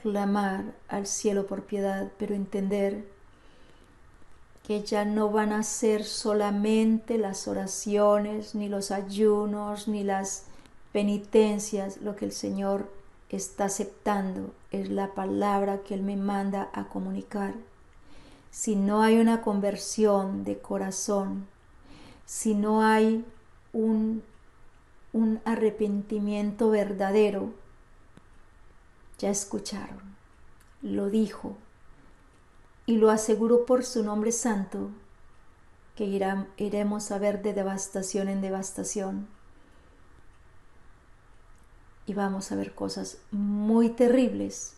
A: clamar al cielo por piedad, pero entender que ya no van a ser solamente las oraciones, ni los ayunos, ni las penitencias. Lo que el Señor está aceptando es la palabra que Él me manda a comunicar. Si no hay una conversión de corazón, si no hay un arrepentimiento verdadero, ya escucharon, lo dijo, y lo aseguro por su nombre santo, que iremos a ver de devastación en devastación, y vamos a ver cosas muy terribles.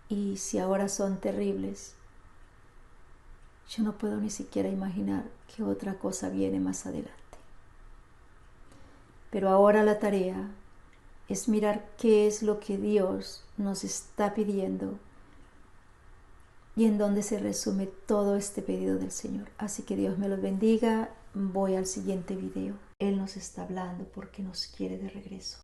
A: Y si ahora son terribles, yo no puedo ni siquiera imaginar qué otra cosa viene más adelante. Pero ahora la tarea es mirar qué es lo que Dios nos está pidiendo y en dónde se resume todo este pedido del Señor. Así que Dios me los bendiga. Voy al siguiente video. Él nos está hablando porque nos quiere de regreso.